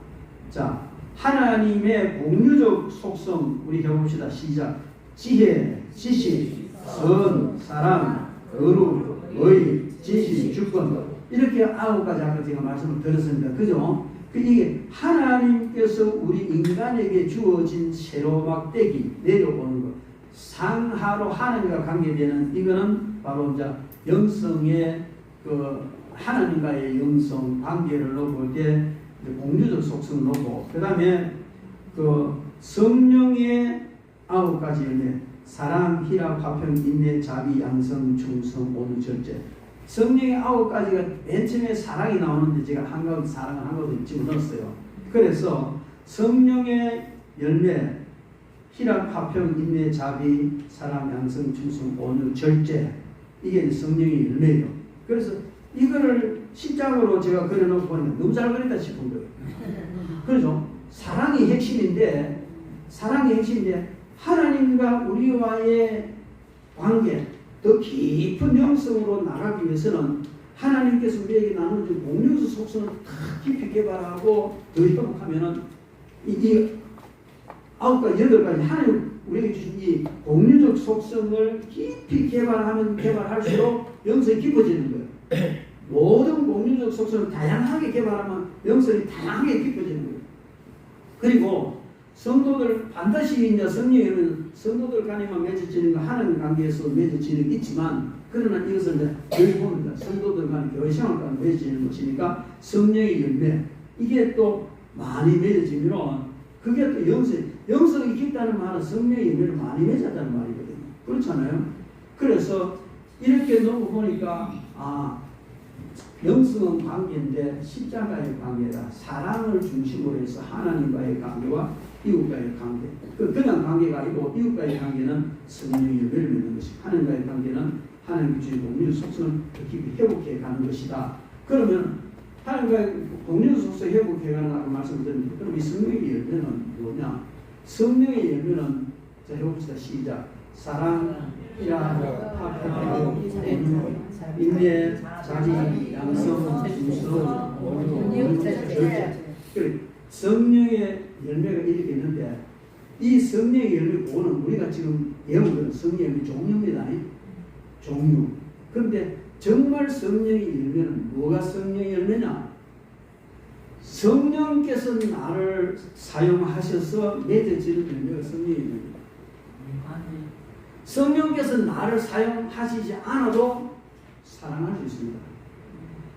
자, 하나님의 공유적 속성 우리 해봅시다. 시작. 지혜, 지식, 선, 사랑, 거룩, 의, 진실, 주권. 이렇게 9가지 아까 제가 말씀을 드렸습니다. 그죠? 이게 하나님께서 우리 인간에게 주어진 세로 막대기 내려오는 것, 상하로 하나님과 관계되는 이거는 바로 이제 영성의 그 하나님과의 영성 관계를 놓을 때 공유적 속성을 놓고, 그 다음에 그 성령의 9가지 열매, 사랑, 희락, 화평, 인내, 자비, 양성, 충성, 온유, 절제. 성령의 9가지가 맨 처음에 사랑이 나오는데 제가 한가운데 사랑을 한가운데 집어넣었어요. 그래서 성령의 열매, 희락, 화평, 인내, 자비, 사랑, 양성, 충성, 온유, 절제. 이게 성령의 열매예요. 그래서 이거를 십자가로 제가 그려놓고 보니까 너무 잘 그렸다 싶은 거예요. 그렇죠? 사랑이 핵심인데 하나님과 우리와의 관계, 더 깊은 영성으로 나가기 위해서는 하나님께서 우리에게 나누어준 공유적 속성을 더 깊이 개발하고 더 회복하면은 이 9가지, 8가지 하나님 우리에게 주신 이 공유적 속성을 깊이 개발할수록 영성이 깊어지는 거예요. 모든 공유적 속성을 다양하게 개발하면 영성이 다양하게 깊어지는 거예요. 그리고 성도들 반드시 이제 성령에는 성도들 간에만 맺어지는 거 하나님 관계에서 맺어지는 게 있지만, 그러나 이것은 이제 교회 보면 성도들 간에 교회 생활 간에 맺어지는 것이니까 성령의 열매, 이게 또 많이 맺어지면 그게 또 영성이 깊다는 말은 성령의 열매를 많이 맺었다는 말이거든요. 그렇잖아요. 그래서 이렇게 놓고 보니까 영성은 관계인데 십자가의 관계다. 사랑을 중심으로 해서 하나님과의 관계와 이웃과의 관계. 그냥 관계가 아니고 이웃과의 관계는 성령의 열매를 맺는 것이고 하나님과의 관계는 하나님의 주의 공유 속성을 더 깊이 회복해 가는 것이다. 그러면 하나님과의 공유 속성 회복해 가는 말씀을 드립니다. 그럼 이 성령의 열매는 뭐냐? 성령의 열매는 자 해봅시다. 시작. 사랑, 희락, 화평, 인내, 자비, 양성, 진솔, 온유, 절제. 성령의 열매가 이렇게 있는데 이 성령의 열매 5는 우리가 지금 예언한 성령의 열매 종류입니다. 종류. 그런데 정말 성령의 열매는 뭐가 성령의 열매냐? 성령께서 나를 사용하셔서 맺어지는 열매가 성령의 열매입니다. 성령께서 나를 사용하시지 않아도 사랑할 수 있습니다.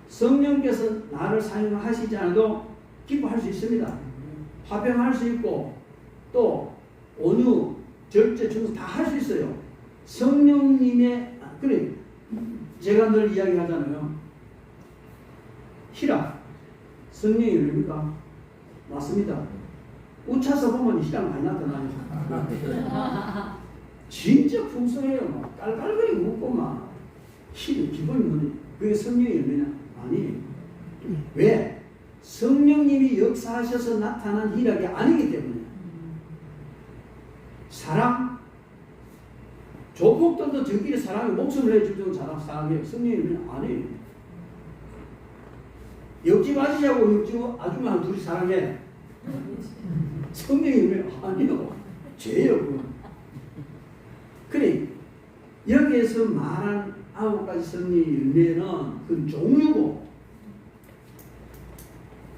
성령께서 나를 사용하시지 않아도 기뻐할 수 있습니다. 화평할 수 있고 또 온유, 절제, 충성 다 할 수 있어요. 성령님의 그래 제가 늘 이야기하잖아요. 희락 성령의 열매입니까? 맞습니다. 우차서 보면 희락 많이 나타나요. 진짜 풍성해요. 막 깔깔거리고 웃고 막 기분이 뭐지? 그게 성령의 열매냐? 아니. 왜? 성령님이 역사하셔서 나타난 희락이 아니기 때문에. 사랑? 조폭들도 저끼리 사랑에 목숨을 내줄 정도 사랑해요. 성령의 열매는 아니에요. 옆집 아저씨하고 옆집 아줌마 둘이 사랑해. 성령의 열매 아니요. 죄예요. 그건. 그래 여기에서 말한 9가지 성령의 열매는 그 종류고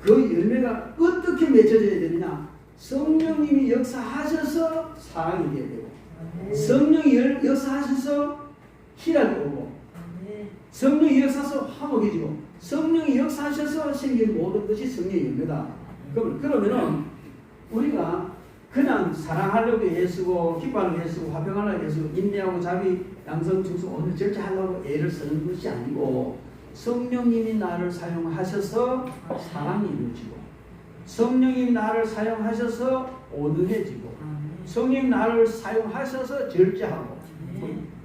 그 열매가 어떻게 맺혀져야 되느냐? 성령님이 역사하셔서 사랑이 되어야 되고 성령이 역사하셔서 희락이 오고 성령이 역사하셔서 화목해지고 성령이 역사하셔서 생긴 모든 것이 성령의 열매다. 그러면은 우리가 그냥 사랑하려고 애쓰고 기뻐하려고 애쓰고 화평하려고 애쓰고 인내하고 자비 양성 충성 오늘 절제하려고 애를 쓰는 것이 아니고 성령님이 나를 사용하셔서 사랑이 이루어지고 성령님이 나를 사용하셔서 온유해지고 성령님이 나를 사용하셔서 절제하고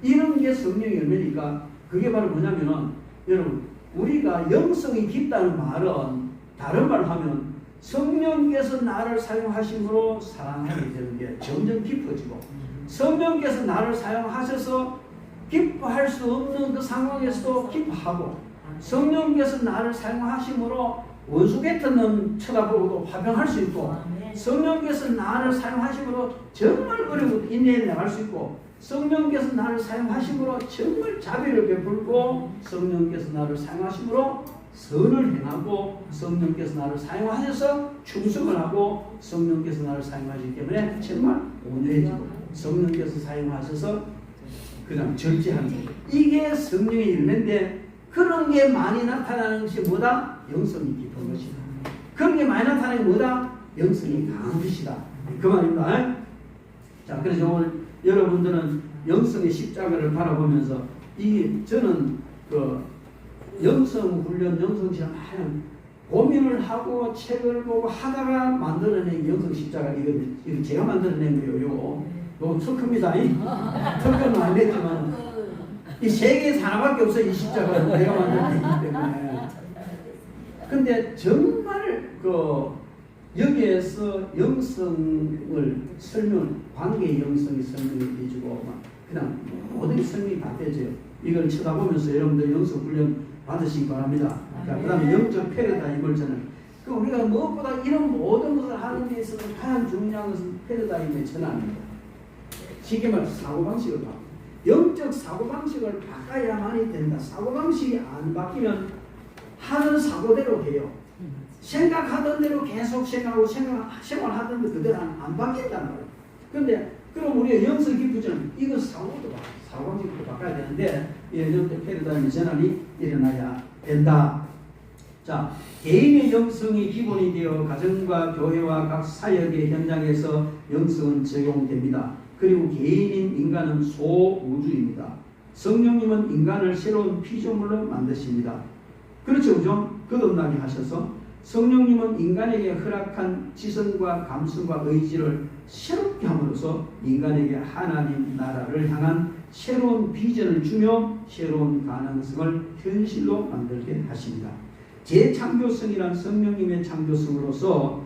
이런 게 성령의 열매니까 그게 바로 뭐냐면은 여러분 우리가 영성이 깊다는 말은 다른 말로 하면 성령께서 나를 사용하심으로 사랑하게 되는 게 점점 깊어지고 성령께서 나를 사용하셔서 기뻐할 수 없는 그 상황에서도 기뻐하고 성령께서 나를 사용하심으로 원수 같은 놈 쳐다보고도 화평할 수 있고 성령께서 나를 사용하심으로 정말 어려워도 인내해 나갈 수 있고 성령께서 나를 사용하심으로 정말 자비를 베풀고 성령께서 나를 사용하심으로 선을 행하고 성령께서 나를 사용하셔서 충성을 하고 성령께서 나를 사용하시기 때문에 정말 온유해지고 성령께서 사용하셔서 그냥 절제하는 거예요. 이게 성령의 열매인데 그런 게 많이 나타나는 것이 뭐다? 영성이 깊은 것이다. 그런 게 많이 나타나는 게 뭐다? 영성이 강한 것이다. 그 말입니다. 자, 그래서 오늘 여러분들은 영성의 십자가를 바라보면서 저는 영성 훈련, 영성 시험 고민을 하고 책을 보고 하다가 만들어낸 영성 십자가 이거 제가 만들어낸 거예요. 요거 특허입니다. 특허는 안 냈지만 이 세계에서 하나밖에 없어요. 이 십자가는 내가 만들어냈기 때문에. 근데 정말 여기에서 영성을 관계의 영성이 설명을 해주고 그냥 모든 설명이 다 되죠. 이걸 쳐다보면서 여러분들 영성 훈련 받으시기 바랍니다. 그 다음에 영적 패러다임을 저는 우리가 무엇보다 이런 모든 것을 하는 데 있어서 가장 중요한 것은 패러다임의 전환입니다. 쉽게 말해서 사고방식을 바꿔. 영적 사고방식을 바꿔야만이 된다. 사고방식이 안 바뀌면 하는 사고대로 해요. 생각하던 대로 계속 생각하고 생활하던 데 그대로 안 바뀐단 말이에요. 그런데 그럼 우리가 영성 깊으면 이거 사고방식부터 바꿔야 되는데 영적 패러다임의 전환이 일어나야 된다. 자, 개인의 영성이 기본이 되어 가정과 교회와 각 사역의 현장에서 영성은 적용됩니다. 그리고 개인인 인간은 소우주입니다. 성령님은 인간을 새로운 피조물로 만드십니다. 그렇죠, 그죠? 거듭나게 하셔서 성령님은 인간에게 허락한 지성과 감성과 의지를 새롭게 함으로써 인간에게 하나님 나라를 향한 새로운 비전을 주며 새로운 가능성을 현실로 만들게 하십니다. 재창조성이란 성령님의 창조성으로서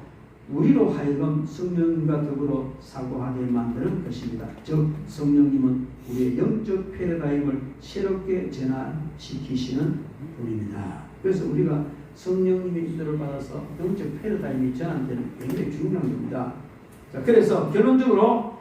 우리로 하여금 성령님과 더불어 사고하게 만드는 것입니다. 즉 성령님은 우리의 영적 패러다임을 새롭게 전환시키시는 분입니다. 그래서 우리가 성령님의 인도를 받아서 영적 패러다임이 전환되는 굉장히 중요한 겁니다. 자, 그래서 결론적으로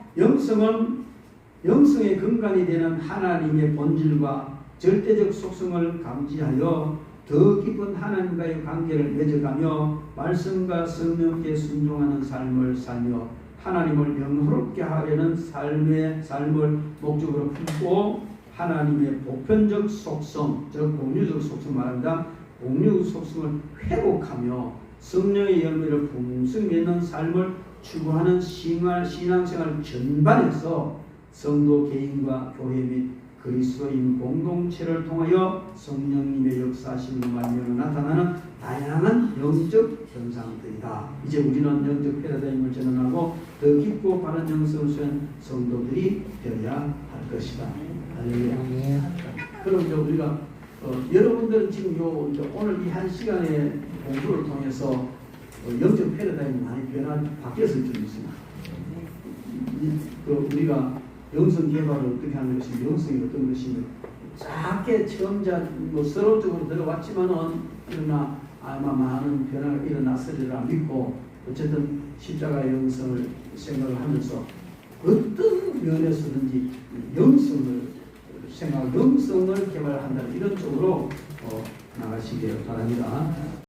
영성의 근간이 되는 하나님의 본질과 절대적 속성을 감지하여 더 깊은 하나님과의 관계를 맺어가며 말씀과 성령께 순종하는 삶을 살며 하나님을 영화롭게 하려는 삶을 목적으로 품고 하나님의 보편적 속성, 즉 공유적 속성 말합니다. 공유적 속성을 회복하며 성령의 열매를 풍성히 맺는 삶을 추구하는 신앙생활 전반에서 성도 개인과 교회 및 그리스도인 공동체를 통하여 성령님의 역사심으로 말미암아 나타나는 다양한 영적 현상들이다. 이제 우리는 영적 패러다임을 전환하고 더 깊고 바른 영성을 수행한 성도들이 되어야 할 것이다. 할렐루야. 그럼 이제 우리가 여러분들은 지금 오늘 이 한 시간의 공부를 통해서 영적 패러다임이 많이 바뀌었을 줄 믿습니다. 우리가 영성 개발을 어떻게 하는 것이 영성이 어떤 것이며 작게 처음 서로적으로 들어왔지만은 그러나 아마 많은 변화가 일어났으리라 믿고 어쨌든 십자가의 영성을 생각을 하면서 어떤 면에서든지 영성을 개발한다는 이런 쪽으로 나가시길 바랍니다.